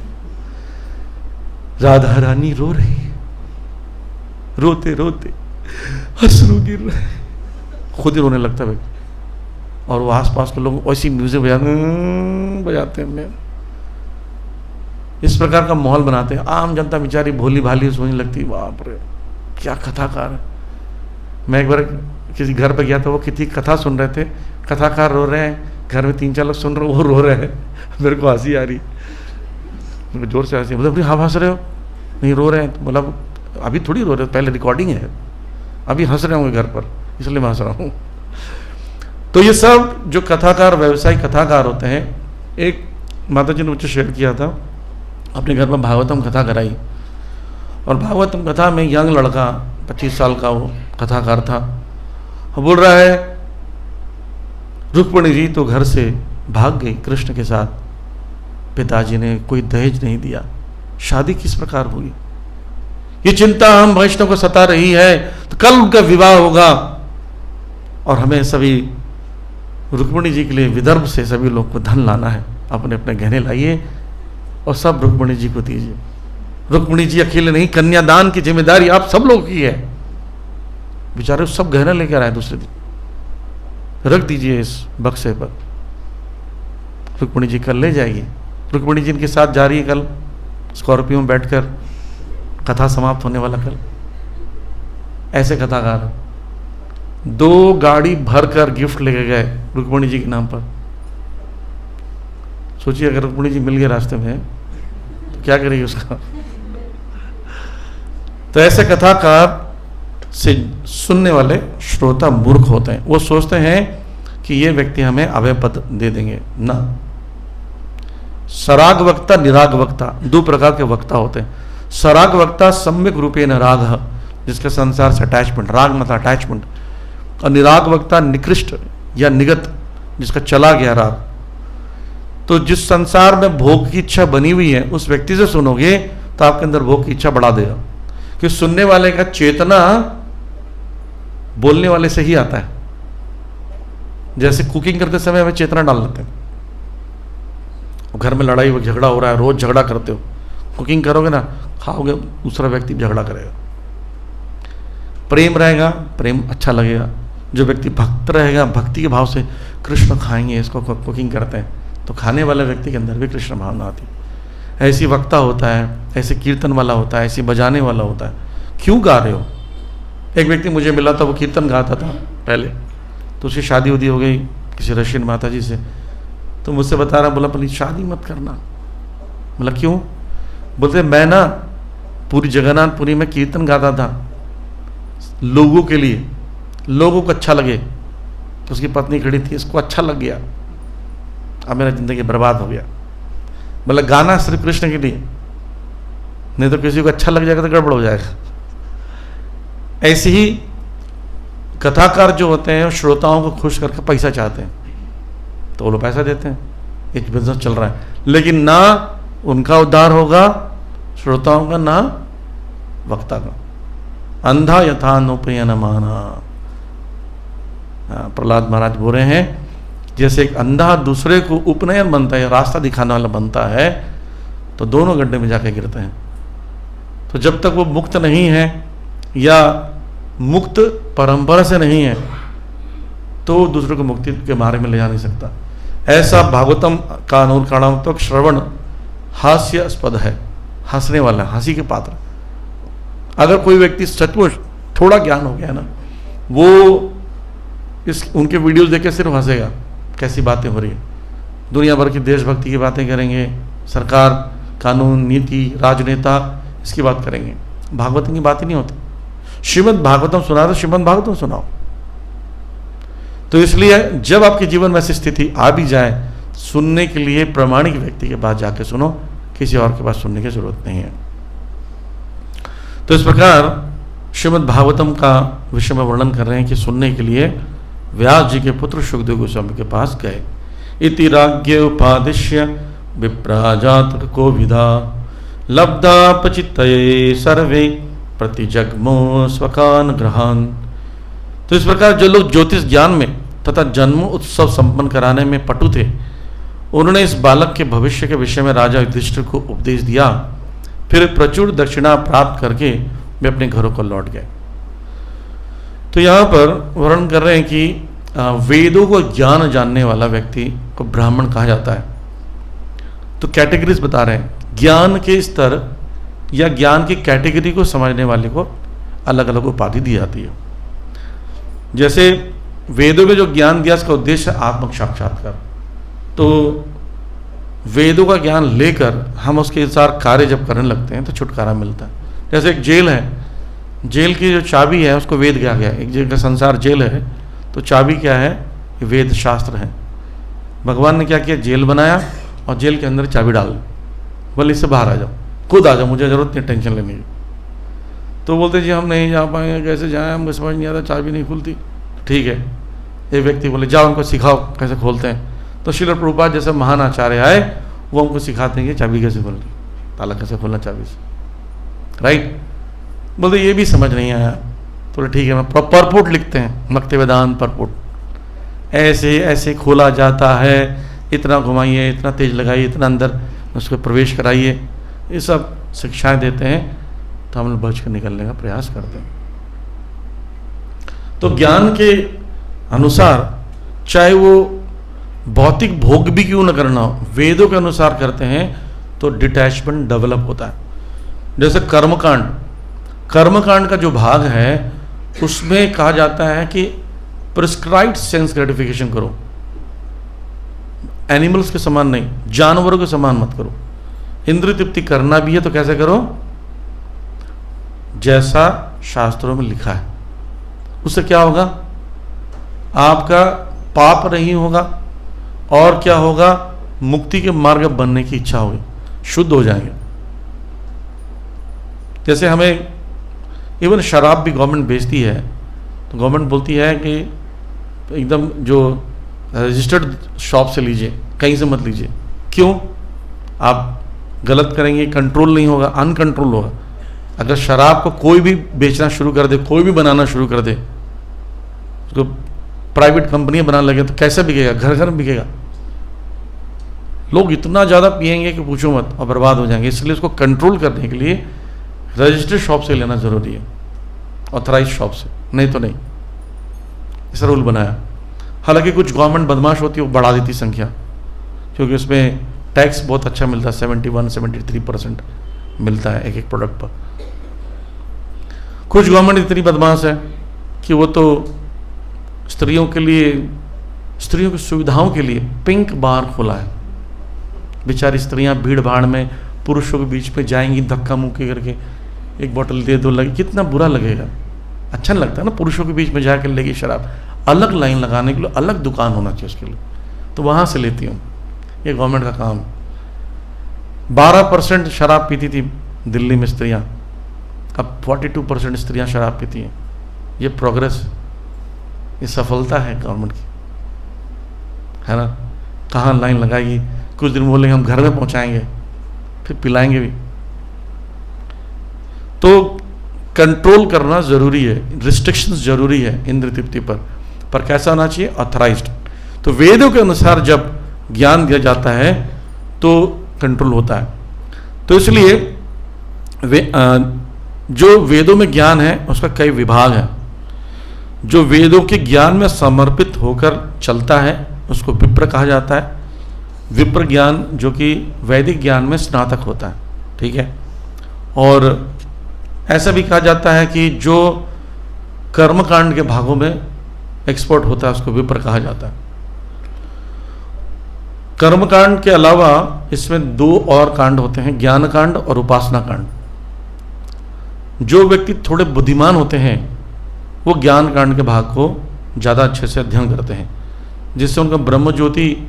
राधा रानी रो रही है, रोते रोते अश्रु गिर रहे, खुद ही रोने लगता है। और वो आसपास के लोग ऐसी म्यूजिक बजाते हैं, इस प्रकार का माहौल बनाते हैं। आम जनता बेचारी भोली भाली सोचने लगती, बाप रे क्या कथाकार है। मैं एक बार किसी घर पर गया था, वो कितनी कथा सुन रहे थे, कथाकार रो रहे हैं, घर में 3-4 लोग सुन रहे, वो रो रहे हैं, मेरे को हंसी आ रही, मेरे को जोर से हंसी। मतलब हाँ हंस रहे हो, नहीं रो रहे हैं, तो बोला अभी थोड़ी रो रहे हो, पहले रिकॉर्डिंग है, अभी हंस रहे होंगे घर पर, इसलिए मैं हंस रहा हूँ। तो ये सब जो कथाकार, व्यवसायिक कथाकार होते हैं, एक माता जी ने मुझे शेयर किया था, अपने घर में भागवतम कथा कराई, और भागवतम कथा में यंग लड़का 25 साल का वो कथाकार था, वो बोल रहा है रुक्मिणी जी तो घर से भाग गई कृष्ण के साथ, पिताजी ने कोई दहेज नहीं दिया, शादी किस प्रकार हुई, ये चिंता हम वैष्णव को सता रही है। तो कल उनका विवाह होगा और हमें सभी रुक्मिणी जी के लिए विदर्भ से सभी लोग को धन लाना है, अपने अपने गहने लाइए और सब रुक्मिणी जी को दीजिए। रुक्मिणी जी अकेले नहीं, कन्यादान की जिम्मेदारी आप सब लोगों की है। बेचारे सब गहने लेकर आए, दूसरे दिन रख दीजिए इस बक्से पर, रुक्मिणी जी कल ले जाइए। रुक्मिणी जी इनके साथ जा रही है कल स्कॉर्पियो में बैठकर, कथा समाप्त होने वाला कल। ऐसे कथाकार 2 गाड़ी भरकर गिफ्ट लेके गए रुक्मिणी जी के नाम पर। सोचिए अगर रुक्मिणी जी मिल गए रास्ते में तो क्या करेगी उसका। तो ऐसे कथाकार से सुनने वाले श्रोता मूर्ख होते हैं, वो सोचते हैं कि ये व्यक्ति हमें अभय पद दे देंगे ना। सराग वक्ता, निराग वक्ता, 2 प्रकार के वक्ता होते हैं। सराग वक्ता सम्यक रूपेण राग, जिसके संसार से अटैचमेंट, राग मतलब अटैचमेंट, और निराग वक्ता निकृष्ट या निगत, जिसका चला गया राग। तो जिस संसार में भोग की इच्छा बनी हुई है उस व्यक्ति से सुनोगे तो आपके अंदर भोग की इच्छा बढ़ा देगा, कि सुनने वाले का चेतना बोलने वाले से ही आता है। जैसे कुकिंग करते समय हमें चेतना डाल लेते हैं, घर में लड़ाई झगड़ा हो रहा है, रोज झगड़ा करते हो, कुकिंग करोगे ना, खाओगे, दूसरा व्यक्ति झगड़ा करेगा। प्रेम रहेगा, प्रेम अच्छा लगेगा। जो व्यक्ति भक्त रहेगा, भक्ति के भाव से कृष्ण खाएंगे, इसको कुकिंग करते हैं, तो खाने वाले व्यक्ति के अंदर भी कृष्ण भावना आती है। ऐसी वक्ता होता है, ऐसे कीर्तन वाला होता है, ऐसी बजाने वाला होता है। क्यों गा रहे हो? एक व्यक्ति मुझे मिला था, वो कीर्तन गाता था पहले, तो उसकी शादी उदी हो गई किसी रशियन माता जी से, तो मुझसे बता रहा, बोला प्लीज शादी मत करना। बोला क्यों? बोलते मैं ना पूरी जगन्नाथपुरी में कीर्तन गाता था लोगों के लिए, लोगों को अच्छा लगे। तो उसकी पत्नी खड़ी थी, इसको अच्छा लग गया, अब मेरा जिंदगी बर्बाद हो गया। बोला गाना सिर्फ कृष्ण के लिए, नहीं तो किसी को अच्छा लग जाएगा तो गड़बड़ हो जाएगा। ऐसे ही कथाकार जो होते हैं श्रोताओं को खुश करके पैसा चाहते हैं, तो वो लोग पैसा देते हैं, एक बिजनेस चल रहा है, लेकिन ना उनका उद्धार होगा श्रोताओं का, ना वक्ता का। अंधा यथा नोपयन माना, प्रहलाद महाराज बोल रहे हैं जैसे एक अंधा दूसरे को उपनयन बनता है, रास्ता दिखाने वाला बनता है, तो दोनों गड्ढे में जाके गिरते हैं। तो जब तक वो मुक्त नहीं है या मुक्त परंपरा से नहीं है तो दूसरे को मुक्ति के मार्ग में ले जा नहीं सकता। ऐसा भागवतम का अनुकाणात्मक श्रवण हास्यास्पद है, हंसने वाला, हंसी के पात्र। अगर कोई व्यक्ति सचमुच थोड़ा ज्ञान हो गया ना, वो इस उनके वीडियोस देख के सिर्फ हंसेगा, कैसी बातें हो रही है, दुनिया भर की देशभक्ति की बातें करेंगे, सरकार, कानून, नीति, राजनेता, इसकी बात करेंगे। भागवतम की बात ही नहीं होती। श्रीमद् भागवतम सुना तो श्रीमद् भागवतम सुनाओ। तो इसलिए जब आपके जीवन में ऐसी स्थिति आ भी जाए, सुनने के लिए प्रामाणिक व्यक्ति के पास जाके सुनो, किसी और के पास सुनने की जरूरत नहीं है। तो इस प्रकार श्रीमद् भागवतम का विषय में वर्णन कर रहे हैं कि सुनने के लिए व्यास जी के पुत्र शुकदेव गोस्वामी के पास गए। इति राज्ञ उपादिश्य विप्राजात को विधा लब्धा पचितये सर्वे प्रतिजग्मो स्वकान ग्रहान। तो इस प्रकार जो लोग ज्योतिष ज्ञान में तथा जन्म उत्सव संपन्न कराने में पटु थे, उन्होंने इस बालक के भविष्य के विषय में राजा युधिष्ठिर को उपदेश दिया। फिर प्रचुर दक्षिणा प्राप्त करके वे अपने घरों को लौट गए। तो यहाँ पर वर्णन कर रहे हैं कि वेदों को ज्ञान जानने वाला व्यक्ति को ब्राह्मण कहा जाता है। तो कैटेगरीज बता रहे हैं, ज्ञान के स्तर या ज्ञान की कैटेगरी को समझने वाले को अलग अलग उपाधि दी जाती है। जैसे वेदों में जो ज्ञान दिया उसका उद्देश्य आत्म साक्षात्कार, तो वेदों का ज्ञान लेकर हम उसके अनुसार कार्य जब करने लगते हैं तो छुटकारा मिलता है। जैसे एक जेल है, जेल की जो चाबी है उसको वेद कहा गया। एक जेल का संसार जेल है, तो चाबी क्या है? वेद शास्त्र है। भगवान ने क्या किया? जेल बनाया और जेल के अंदर चाबी डाल दी, बोले इससे बाहर आ जाओ, खुद आ जाओ, मुझे जरूरत नहीं टेंशन लेने की। तो बोलते जी हम नहीं जा पाएंगे, कैसे जाएं, हमको समझ नहीं आता, चाबी नहीं खुलती। ठीक है, एक व्यक्ति बोले जाओ उनको सिखाओ कैसे खोलते हैं। तो श्रील प्रभुपाद जैसे महान आचार्य आए, वो हमको सिखाते हैं कि चाबी कैसे खोलनी, ताला कैसे खोलना चाबी से, राइट। बोलते ये भी समझ नहीं आया। तो ठीक है, मैं परपोर्ट लिखते हैं, मक्ते वेदांत परपोर्ट, ऐसे ऐसे खोला जाता है, इतना घुमाइए, इतना तेज लगाइए, इतना अंदर उसको प्रवेश कराइए, ये सब शिक्षाएं देते हैं। तो हम लोग बच कर निकलने का प्रयास करते हैं। तो ज्ञान के अनुसार चाहे वो भौतिक भोग भी क्यों न करना हो, वेदों के अनुसार करते हैं तो डिटैचमेंट डेवलप होता है। जैसे कर्मकांड, कर्मकांड का जो भाग है उसमें कहा जाता है कि प्रिस्क्राइब्ड सेंस ग्रेटिफिकेशन करो, एनिमल्स के समान नहीं, जानवरों के समान मत करो। इंद्रिय तृप्ति करना भी है तो कैसे करो, जैसा शास्त्रों में लिखा है। उससे क्या होगा, आपका पाप नहीं होगा, और क्या होगा, मुक्ति के मार्ग बनने की इच्छा होगी, शुद्ध हो जाएंगे। जैसे हमें इवन शराब भी गवर्नमेंट बेचती है, तो गवर्नमेंट बोलती है कि एकदम जो रजिस्टर्ड शॉप से लीजिए, कहीं से मत लीजिए। क्यों, आप गलत करेंगे, कंट्रोल नहीं होगा, अनकंट्रोल होगा। अगर शराब को कोई भी बेचना शुरू कर दे, कोई भी बनाना शुरू कर दे, उसको प्राइवेट कंपनियां बनाने लगे तो कैसे बिकेगा, घर घर में बिकेगा। लोग इतना ज़्यादा पिएंगे कि पूछो मत, और बर्बाद हो जाएंगे। इसलिए उसको कंट्रोल करने के लिए रजिस्टर्ड शॉप से लेना ज़रूरी है, ऑथराइज शॉप से, नहीं तो नहीं। ऐसा रूल बनाया। हालांकि कुछ गवर्नमेंट बदमाश होती है, वो बढ़ा देती संख्या, क्योंकि उसमें टैक्स बहुत अच्छा मिलता है, 71-73% मिलता है एक एक प्रोडक्ट पर। कुछ गवर्नमेंट इतनी बदमाश है कि वो तो स्त्रियों के लिए, स्त्रियों की सुविधाओं के लिए पिंक बार खोला है। बेचारी स्त्रियां भीड़ भाड़ में पुरुषों के बीच में जाएंगी, धक्का मुक्की करके, एक बोतल दे दो, लगे, कितना बुरा लगेगा, अच्छा नहीं लगता ना। पुरुषों के बीच में जाकर लेगी शराब, अलग लाइन लगाने के लिए अलग दुकान होना चाहिए उसके लिए, तो वहाँ से लेती हूँ। ये गवर्नमेंट का काम। 12% शराब पीती थी दिल्ली में स्त्रियाँ, अब 42% स्त्रियाँ शराब पीती हैं। ये प्रोग्रेस, ये सफलता है गवर्नमेंट की, है ना। कहाँ लाइन लगाएगी, कुछ दिन बोलेंगे हम घर में पहुँचाएंगे, फिर पिलाएंगे भी। तो कंट्रोल करना ज़रूरी है, रिस्ट्रिक्शंस ज़रूरी है इंद्रिय तृप्ति पर कैसा होना चाहिए, ऑथराइज्ड। तो वेदों के अनुसार जब ज्ञान दिया जाता है तो कंट्रोल होता है। तो इसलिए जो वेदों में ज्ञान है उसका कई विभाग हैं। जो वेदों के ज्ञान में समर्पित होकर चलता है उसको विप्र कहा जाता है। विप्र ज्ञान जो कि वैदिक ज्ञान में स्नातक होता है, ठीक है। और ऐसा भी कहा जाता है कि जो कर्मकांड के भागों में एक्सपर्ट होता है उसको विप्र कहा जाता है। कर्मकांड के अलावा इसमें 2 और कांड होते हैं, ज्ञान कांड और उपासना कांड। जो व्यक्ति थोड़े बुद्धिमान होते हैं वो ज्ञान कांड के भाग को ज़्यादा अच्छे से अध्ययन करते हैं, जिससे उनका ब्रह्म ज्योति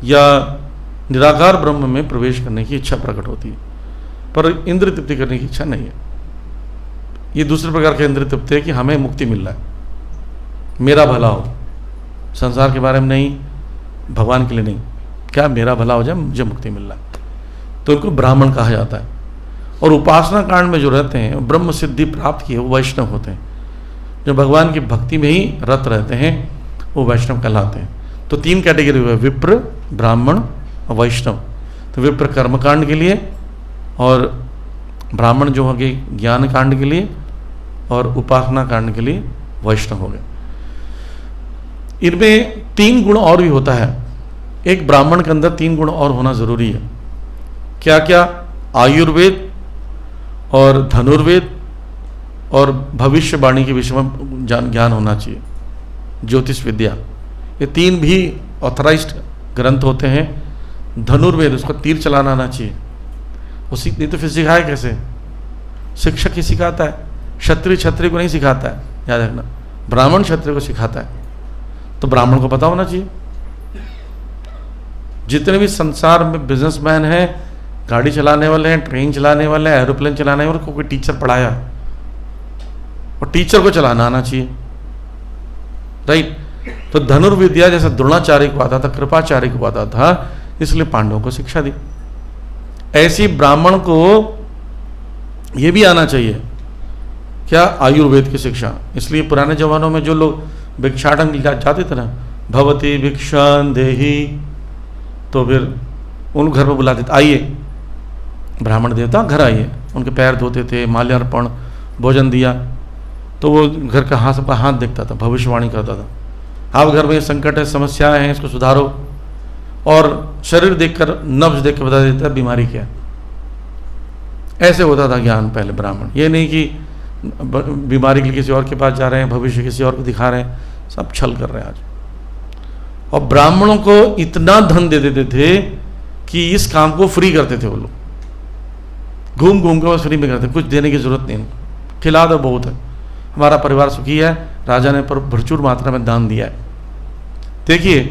या निराकार ब्रह्म में प्रवेश करने की इच्छा प्रकट होती है। पर इंद्रिय तृप्ति करने की इच्छा नहीं है। ये दूसरे प्रकार का इंद्रिय तृप्ति है कि हमें मुक्ति मिल रहा है, मेरा भला हो, संसार के बारे में नहीं, भगवान के लिए नहीं, क्या मेरा भला हो जाए, मुझे मुक्ति मिल रहा है, तो उनको ब्राह्मण कहा जाता है। और उपासना कांड में जो रहते हैं ब्रह्म सिद्धि प्राप्त किए वो वैष्णव होते हैं। जो भगवान की भक्ति में ही रत रहते हैं वो वैष्णव कहलाते हैं। तो 3 कैटेगरी हुए, विप्र, ब्राह्मण और वैष्णव। तो विप्र कर्मकांड के लिए, और ब्राह्मण जो हो गए ज्ञान कांड के लिए, और उपासना कांड के लिए वैष्णव हो गए। इनमें 3 गुण और भी होता है। एक ब्राह्मण के अंदर 3 गुण और होना जरूरी है। क्या क्या? आयुर्वेद और धनुर्वेद और भविष्यवाणी के विषय में ज्ञान होना चाहिए, ज्योतिष विद्या। ये 3 भी ऑथराइज्ड ग्रंथ होते हैं। धनुर्वेद, उसको तीर चलाना आना चाहिए, वो नहीं तो फिर सिखाए कैसे? शिक्षक ही सिखाता है, क्षत्रिय को नहीं सिखाता है, याद रखना। ब्राह्मण क्षत्रिय को सिखाता है, तो ब्राह्मण को पता होना चाहिए। जितने भी संसार में बिजनेसमैन हैं, गाड़ी चलाने वाले हैं, ट्रेन चलाने वाले हैं, एरोप्लेन चलाने वाले, कोई टीचर पढ़ाया, और टीचर को चलाना आना चाहिए, राइट। तो धनुर्विद्या जैसे द्रोणाचार्य को आता था, कृपाचार्य को आता था, इसलिए पांडवों को शिक्षा दी। ऐसी ब्राह्मण को यह भी आना चाहिए, क्या, आयुर्वेद की शिक्षा। इसलिए पुराने जमानों में जो लोग भिक्षाटन जाते थे ना, भवती भिक्षान देही, तो फिर उन घर में बुलाते थे, आइए ब्राह्मण देवता घर आइए, उनके पैर धोते थे, माल्यार्पण, भोजन दिया, तो वो घर का हाथ, सबका हाथ देखता था, भविष्यवाणी करता था, आप घर में संकट है, समस्याएं हैं, इसको सुधारो, और शरीर देखकर, नब्ज देख कर बता देता है बीमारी क्या है। ऐसे होता था ज्ञान पहले ब्राह्मण। ये नहीं कि बीमारी के लिए किसी और के पास जा रहे हैं, भविष्य किसी और को दिखा रहे हैं, सब छल कर रहे हैं आज। और ब्राह्मणों को इतना धन दे देते थे कि इस काम को फ्री करते थे वो लोग, घूम घूम के बस फ्री में करते, कुछ देने की जरूरत नहीं, खिला दो बहुत है, हमारा परिवार सुखी है, राजा ने पर प्रचुर मात्रा में दान दिया है। देखिए,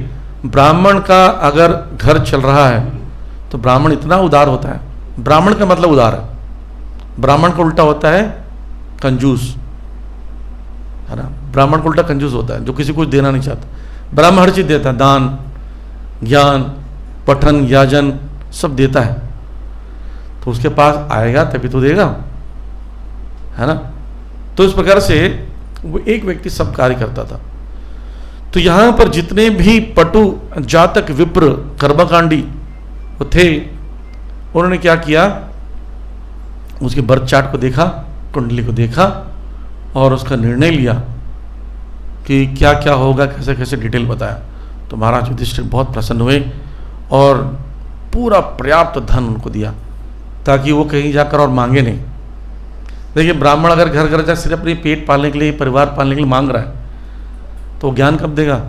ब्राह्मण का अगर घर चल रहा है तो ब्राह्मण इतना उदार होता है। ब्राह्मण का मतलब उदार है, ब्राह्मण का उल्टा होता है कंजूस, है ना। ब्राह्मण का उल्टा कंजूस होता है, जो किसी को देना नहीं चाहता। ब्राह्मण हर चीज देता है, दान, ज्ञान, पठन, याजन सब देता है, तो उसके पास आएगा तभी तो देगा, है ना। तो इस प्रकार से वो एक व्यक्ति सब कार्य करता था। तो यहां पर जितने भी पटु, जातक, विप्र, कर्मकांडी वो थे, उन्होंने क्या किया, उसके बर्थ चार्ट को देखा, कुंडली को देखा, और उसका निर्णय लिया कि क्या क्या होगा, कैसे कैसे, डिटेल बताया। तो महाराज युधिष्ठिर बहुत प्रसन्न हुए और पूरा पर्याप्त धन उनको दिया, ताकि वो कहीं जाकर और मांगे नहीं। देखिए, ब्राह्मण अगर घर घर जा सिर्फ अपनी पेट पालने के लिए, परिवार पालने के लिए मांग रहा है, तो ज्ञान कब देगा,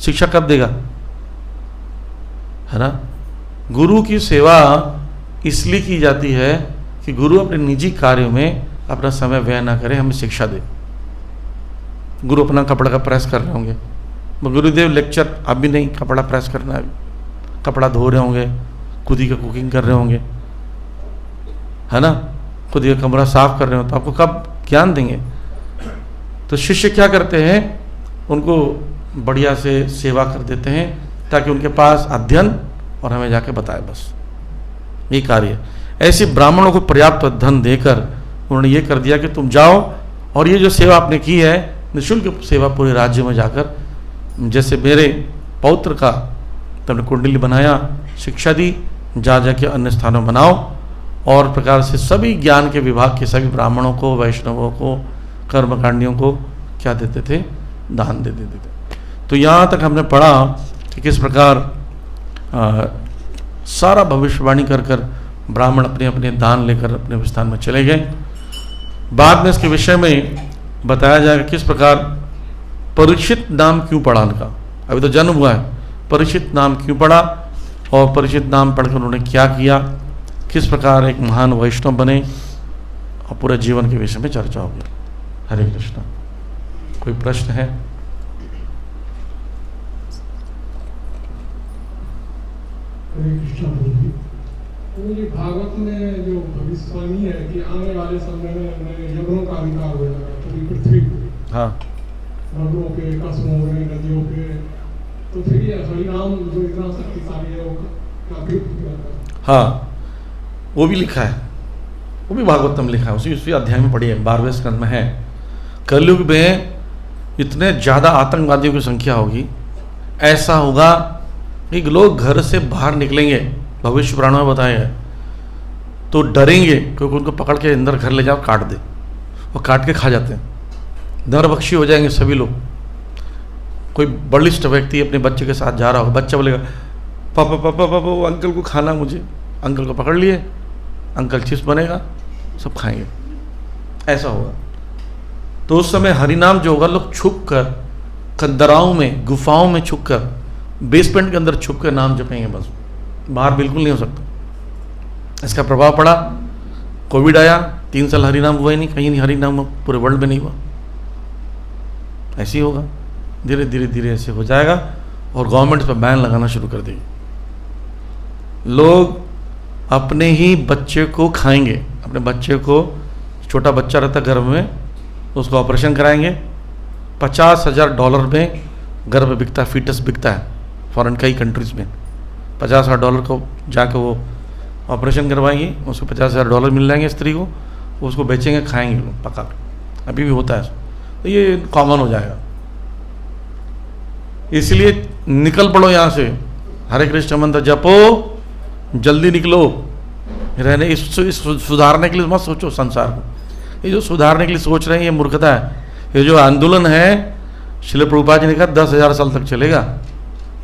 शिक्षा कब देगा, है ना। गुरु की सेवा इसलिए की जाती है कि गुरु अपने निजी कार्यों में अपना समय व्यय ना करे, हमें शिक्षा दे। गुरु अपना कपड़ा का प्रेस कर रहे होंगे, गुरुदेव लेक्चर, अभी नहीं, कपड़ा प्रेस करना है, कपड़ा धो रहे होंगे, खुद ही का कुकिंग कर रहे होंगे, है ना, खुद ही कमरा साफ कर रहे हो, तो आपको कब ज्ञान देंगे। तो शिष्य क्या करते हैं, उनको बढ़िया से सेवा कर देते हैं, ताकि उनके पास अध्ययन और हमें जाके बताए, बस ये कार्य है। ऐसे ब्राह्मणों को पर्याप्त धन देकर उन्होंने ये कर दिया कि तुम जाओ, और ये जो सेवा आपने की है, निःशुल्क सेवा पूरे राज्य में जाकर, जैसे मेरे पौत्र का तुमने कुंडली बनाया, शिक्षा दी, जा जाके अन्य स्थानों बनाओ। और प्रकार से सभी ज्ञान के विभाग के सभी ब्राह्मणों को, वैष्णवों को, कर्मकांडियों को क्या देते थे, दान दे देते थे। तो यहाँ तक हमने पढ़ा कि किस प्रकार सारा भविष्यवाणी कर कर ब्राह्मण अपने अपने दान लेकर अपने स्थान में चले गए। बाद में इसके विषय में बताया जाएगा किस प्रकार परीक्षित नाम क्यों पड़ा उनका। अभी तो जन्म हुआ है, परीक्षित नाम क्यों पड़ा, और परीक्षित नाम पढ़कर उन्होंने क्या किया, किस प्रकार एक महान वैष्णव बने, और पूरे जीवन के विषय में चर्चा होगी। हरे कृष्ण। कोई प्रश्न है? हरे कृष्ण बोलिए। मुझे भागवत में जो भविष्यवाणी है कि आने वाले समय में यज्ञों का अधिकार हो जाएगा पूरी पृथ्वी को, हाँ, नगरों पे, कस्बों में, नदियों पे, तो फिर ये हरिनाम जो इतना शक्तिशाली है वो क्या विरुद्ध? हाँ, वो भी लिखा है, वो भी भागवतम लिखा है, उसी अध्याय में पढ़िए, 12वें स्कंद में है। कलयुग में इतने ज़्यादा आतंकवादियों की संख्या होगी, ऐसा होगा कि लोग घर से बाहर निकलेंगे, भविष्य पुराणों में बताया है, तो डरेंगे, क्योंकि उनको पकड़ के अंदर घर ले जाओ, काट दे, वो काट के खा जाते हैं, नरभक्षी हो जाएंगे सभी लोग। कोई बलिष्ठ व्यक्ति अपने बच्चे के साथ जा रहा होगा, बच्चा बोलेगा पापा पापा पापा, वो अंकल को खाना, मुझे, अंकल को पकड़ लिए, अंकल चिप्स बनेगा, सब खाएंगे, ऐसा होगा। तो उस समय हरिनाम जो होगा, लोग छुप कर, खंदराओं में, गुफाओं में छुप कर, बेसमेंट के अंदर छुप कर नाम जपेंगे, बस बाहर बिल्कुल नहीं हो सकता। इसका प्रभाव पड़ा, कोविड आया, 3 साल हरिनाम हुआ ही नहीं, कहीं नहीं हरिनाम, पूरे वर्ल्ड में नहीं हुआ। ऐसे ही होगा, धीरे धीरे धीरे ऐसे हो जाएगा, और गवर्नमेंट पर बैन लगाना शुरू कर देगी। लोग अपने ही बच्चे को खाएंगे, अपने बच्चे को, छोटा बच्चा रहता गर्भ में, उसका ऑपरेशन कराएंगे। $50,000 में गर्भ बिकता है, फीटस बिकता है फॉरेन कई कंट्रीज़ में। $50,000 को जाकर वो ऑपरेशन करवाएंगे, उसको $50,000 मिल जाएंगे स्त्री को, उसको बेचेंगे, खाएंगे लोग पका। अभी भी होता है, तो ये कॉमन हो जाएगा। इसलिए निकल पड़ो यहाँ से, हरे कृष्ण मंत्र जपो, जल्दी निकलो। रहने इस सुधारने के लिए मत सोचो संसार को। ये जो सुधारने के लिए सोच रहे हैं ये मूर्खता है। ये जो आंदोलन है, श्रील प्रभुपाद जी ने कहा 10,000 साल तक चलेगा।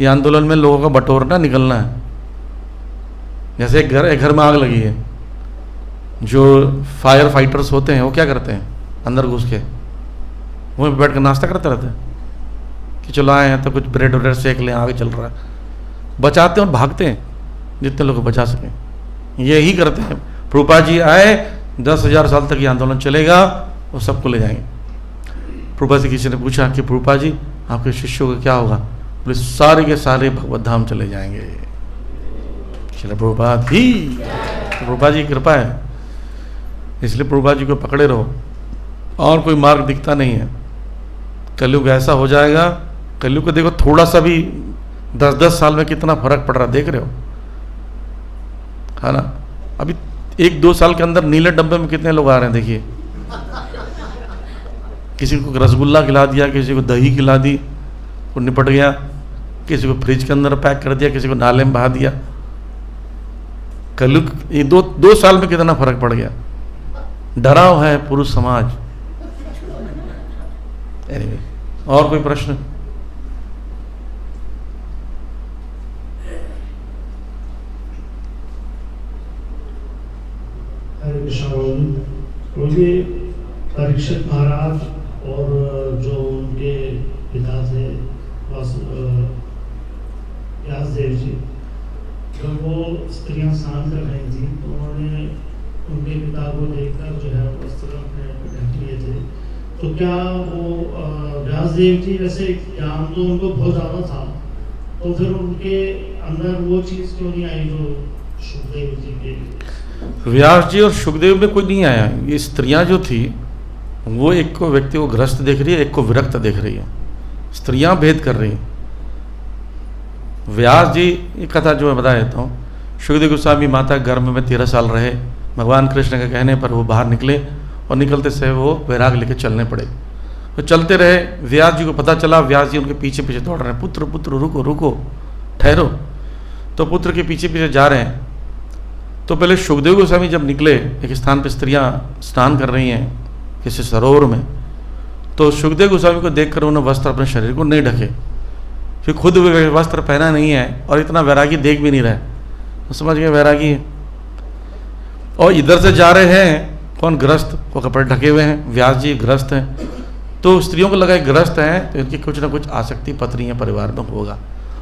ये आंदोलन में लोगों का बटोरना निकलना है। जैसे एक घर में आग लगी है, जो फायर फाइटर्स होते हैं वो क्या करते हैं, अंदर घुस के वहीं बैठ कर नाश्ता करते रहते हैं कि चलो आए हैं तो कुछ ब्रेड व्रेड सेक लें, आगे चल रहा है। बचाते हैं और भागते हैं जितने लोग को बचा सकें। यही करते हैं। प्रभुपाद जी आए, 10,000 साल तक ये आंदोलन चलेगा, वो सबको ले जाएंगे। प्रभुपाद से किसी ने पूछा कि प्रभुपाद जी आपके शिष्यों का क्या होगा? बोले सारे के सारे भगवत धाम चले जाएंगे। श्रील प्रभुपाद ही, प्रभुपाद जी की कृपा है, इसलिए प्रभुपाद जी को पकड़े रहो। और कोई मार्ग दिखता नहीं है। कलयुग ऐसा हो जाएगा, कलयुग को देखो, थोड़ा सा भी 10-10 साल में कितना फर्क पड़ रहा देख रहे हो, है ना। अभी 1-2 साल के अंदर नीले डब्बे में कितने लोग आ रहे हैं देखिए। किसी को रसगुल्ला खिला दिया, किसी को दही खिला दी, वो निपट गया। किसी को फ्रिज के अंदर पैक कर दिया, किसी को नाले में बहा दिया। कलयुग ये 2 साल में कितना फर्क पड़ गया। डराव है पुरुष समाज। anyway, और कोई प्रश्न? हरे कृष्ण। मुझे परीक्षित महाराज और जो उनके पिता थे व्यासदेव जी, जब वो स्त्रियां स्नान कर रही थी तो उन्होंने उनके पिता को देखकर जो है वस्त्र अपने ढक लिए थे। तो क्या वो व्यासदेव जी, वैसे ज्ञान तो उनको बहुत ज़्यादा था, तो फिर उनके अंदर वो चीज़ क्यों नहीं आई जो सुखदेव जी के? व्यास जी और सुखदेव में कोई नहीं आया। ये स्त्रियां जो थी वो एक को व्यक्ति को ग्रस्त देख रही है, एक को विरक्त देख रही है। स्त्रियां भेद कर रही हैं। व्यास जी, ये कथा जो मैं बता देता हूँ, सुखदेव गोस्वामी माता गर्भ में 13 साल रहे। भगवान कृष्ण के कहने पर वो बाहर निकले और निकलते से वो वैराग लेके चलने पड़े। तो चलते रहे। व्यास जी को पता चला, व्यास जी उनके पीछे पीछे दौड़ रहे हैं, पुत्र पुत्र रुको रुको ठहरो। तो पुत्र के पीछे पीछे जा रहे हैं। तो पहले सुखदेव गोस्वामी जब निकले, एक स्थान पर स्त्रियां स्नान कर रही हैं किसी सरोवर में, तो सुखदेव गोस्वामी को देखकर उन्होंने वस्त्र अपने शरीर को नहीं ढके, फिर खुद वस्त्र पहना नहीं है और इतना वैरागी देख भी नहीं रहे, तो समझ गए वैरागी है। और इधर से जा रहे हैं कौन, ग्रस्त, वो कपड़े ढके हुए हैं। व्यास जी ग्रस्त हैं। तो स्त्रियों को लगा ग्रस्त हैं तो इनकी कुछ ना कुछ आसक्ति पत्नी या परिवार में होगा,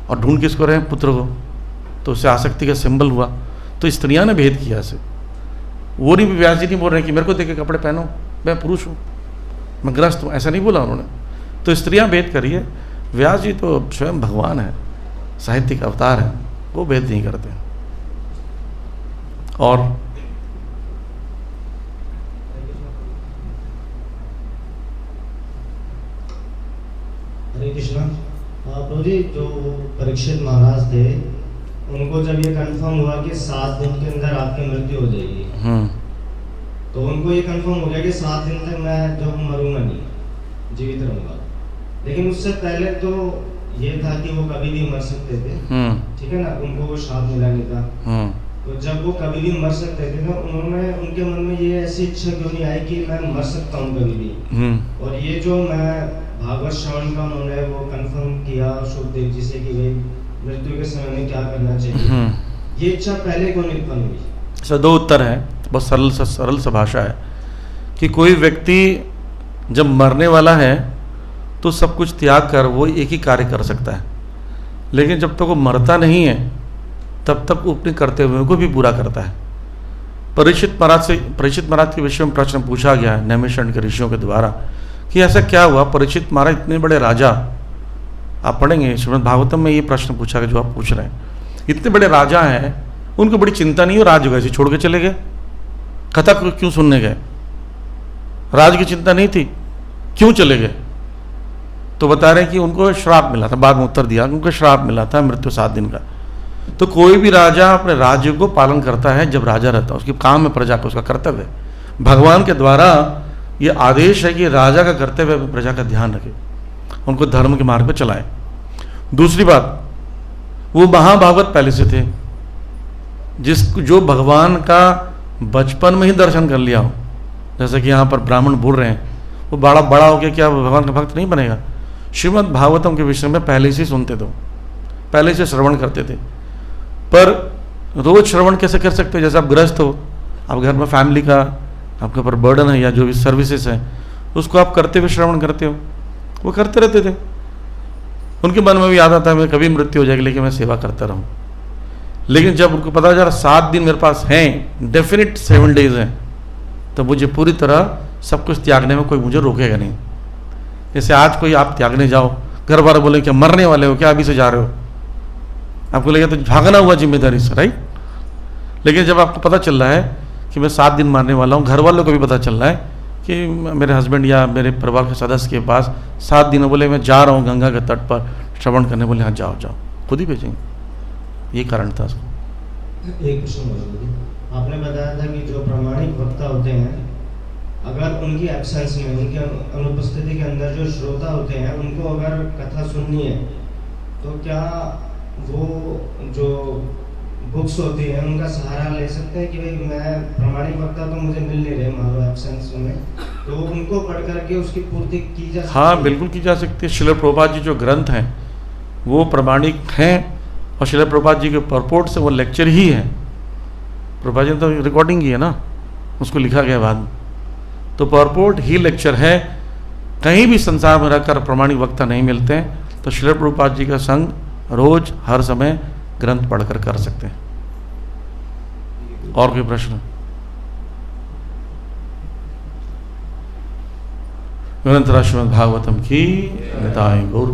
और ढूंढ किसको रहे, पुत्र को। तो उससे आसक्ति का सिंबल हुआ। तो स्त्रियां ने भेद किया से। वो नहीं, व्यास जी नहीं बोल रहे कि मेरे को देख के कपड़े पहनो, मैं पुरुष हूँ, मैं ग्रस्त हूँ, ऐसा नहीं बोला उन्होंने। तो स्त्रियां भेद करी है। व्यास जी तो स्वयं भगवान है, साहित्यिक अवतार है, वो भेद नहीं करते। और हरे कृष्णा। प्रभु जी, जो परीक्षित महाराज थे, उनको जब ये कंफर्म हुआ कि 7 दिन के अंदर आपकी मृत्यु हो जाएगी, तो उनको ये कंफर्म हो गया कि 7 दिन तक मैं जो मरूंगा नहीं, जीवित रहूंगा। लेकिन उससे पहले तो ये था कि वो कभी भी मर सकते थे, ठीक है ना, उनको वो श्राप मिला नहीं था। तो जब वो कभी भी मर सकते थे तो उन्होंने, उनके मन में ये ऐसी इच्छा क्यों नहीं आई कि मैं मर सकता हूँ कभी भी। और ये जो मैं भागवत श्रवण का उन्होंने वो कंफर्म किया सुखदेव जी से कि भाई मृत्यु के समय में क्या करना चाहिए, ये इच्छा पहले क्यों नहीं उत्पन्न हुई? इसका 2 उत्तर है। बहुत सरल सा भाषा है कि कोई व्यक्ति जब मरने वाला है तो सब कुछ त्याग कर वो एक ही कार्य कर सकता है, लेकिन जब तक वो मरता नहीं है तब तक वो अपने करते हुए को भी पूरा करता है। परीक्षित महाराज के विषय में प्रश्न पूछा गया है नैमिषारण्य के ऋषियों के द्वारा कि ऐसा क्या हुआ, परीक्षित महाराज इतने बड़े राजा, आप पढ़ेंगे श्रीमद् भागवतम में ये प्रश्न पूछा गया जो आप पूछ रहे हैं, इतने बड़े राजा हैं, उनको बड़ी चिंता नहीं हो, राज वैसे छोड़ के चले गए, कथा क्यों सुनने गए, राज की चिंता नहीं थी, क्यों चले गए? तो बता रहे हैं कि उनको श्राप मिला था, बाद में उत्तर दिया, उनको श्राप मिला था मृत्यु 7 दिन का। तो कोई भी राजा अपने राज्य को पालन करता है जब राजा रहता है, उसके काम में प्रजा को, उसका कर्तव्य है। भगवान के द्वारा ये आदेश है कि राजा का कर्तव्य है प्रजा का ध्यान रखे, उनको धर्म के मार्ग पर चलाए। दूसरी बात, वो महाभागवत पहले से थे, जो भगवान का बचपन में ही दर्शन कर लिया हो, जैसे कि यहाँ पर ब्राह्मण बोल रहे हैं, वो बड़ा बड़ा हो गया क्या भगवान का भक्त नहीं बनेगा? श्रीमद् भागवतम के विषय में पहले से सुनते थे, पहले से श्रवण करते थे। पर रोज श्रवण कैसे कर सकते हो? जैसे आप गृहस्थ हो, आप घर में फैमिली का आपके ऊपर बर्डन है या जो भी सर्विसेज है, उसको आप करते हुए श्रवण करते हो, वो करते रहते थे। उनके मन में भी याद आता है मैं कभी मृत्यु हो जाएगी लेकिन मैं सेवा करता रहूँ। लेकिन जब उनको पता चला 7 दिन मेरे पास हैं, डेफिनेट 7 डेज हैं, तो मुझे पूरी तरह सब कुछ त्यागने में कोई मुझे रोकेगा नहीं। जैसे आज कोई आप त्यागने जाओ, घर वाले बोले क्या मरने वाले हो क्या, अभी से जा रहे हो, आपको लगेगा तो भागना हुआ जिम्मेदारी से, राइट? लेकिन जब आपको पता चल रहा है कि मैं 7 दिन मारने वाला हूँ, घर वालों को भी पता चल रहा है कि मेरे हस्बैंड या मेरे परिवार के सदस्य के पास 7 दिन, बोले मैं जा रहा हूँ गंगा के तट पर श्रवण करने, बोले हाँ जाओ जाओ, खुद ही भेजेंगे। ये कारण था उसको। एक प्रश्न आपने बताया था कि जो प्रामाणिक वक्ता होते हैं, अगर उनकी एब्सेंस में, उनकी अनुपस्थिति के अंदर जो श्रोता होते हैं, उनको अगर कथा सुननी है तो क्या वो जो बुक्स होती हैं उनका सहारा ले सकते हैं कि भाई मैं प्रामाणिक वक्ता तो मुझे मिल नहीं रहे मान लो एब्सेंस में, तो उनको पढ़ करके उसकी पूर्ति की जा सकती है? हाँ बिल्कुल की जा सकती है। श्रील प्रभुपाद जी जो ग्रंथ हैं वो प्रामाणिक हैं, और श्रील प्रभुपाद जी के परपोर्ट से वो लेक्चर ही है। प्रभुपाद जी ने तो रिकॉर्डिंग की है ना, उसको लिखा गया बाद में, तो परपोर्ट ही लेक्चर है। कहीं भी संसार में रहकर प्रामाणिक वक्ता नहीं मिलते हैं, तो श्रील प्रभुपाद जी का संग रोज हर समय ग्रंथ पढ़कर कर सकते हैं। और कोई प्रश्न? ग्रंथ श्रीमद् भागवतम की निताय गौर।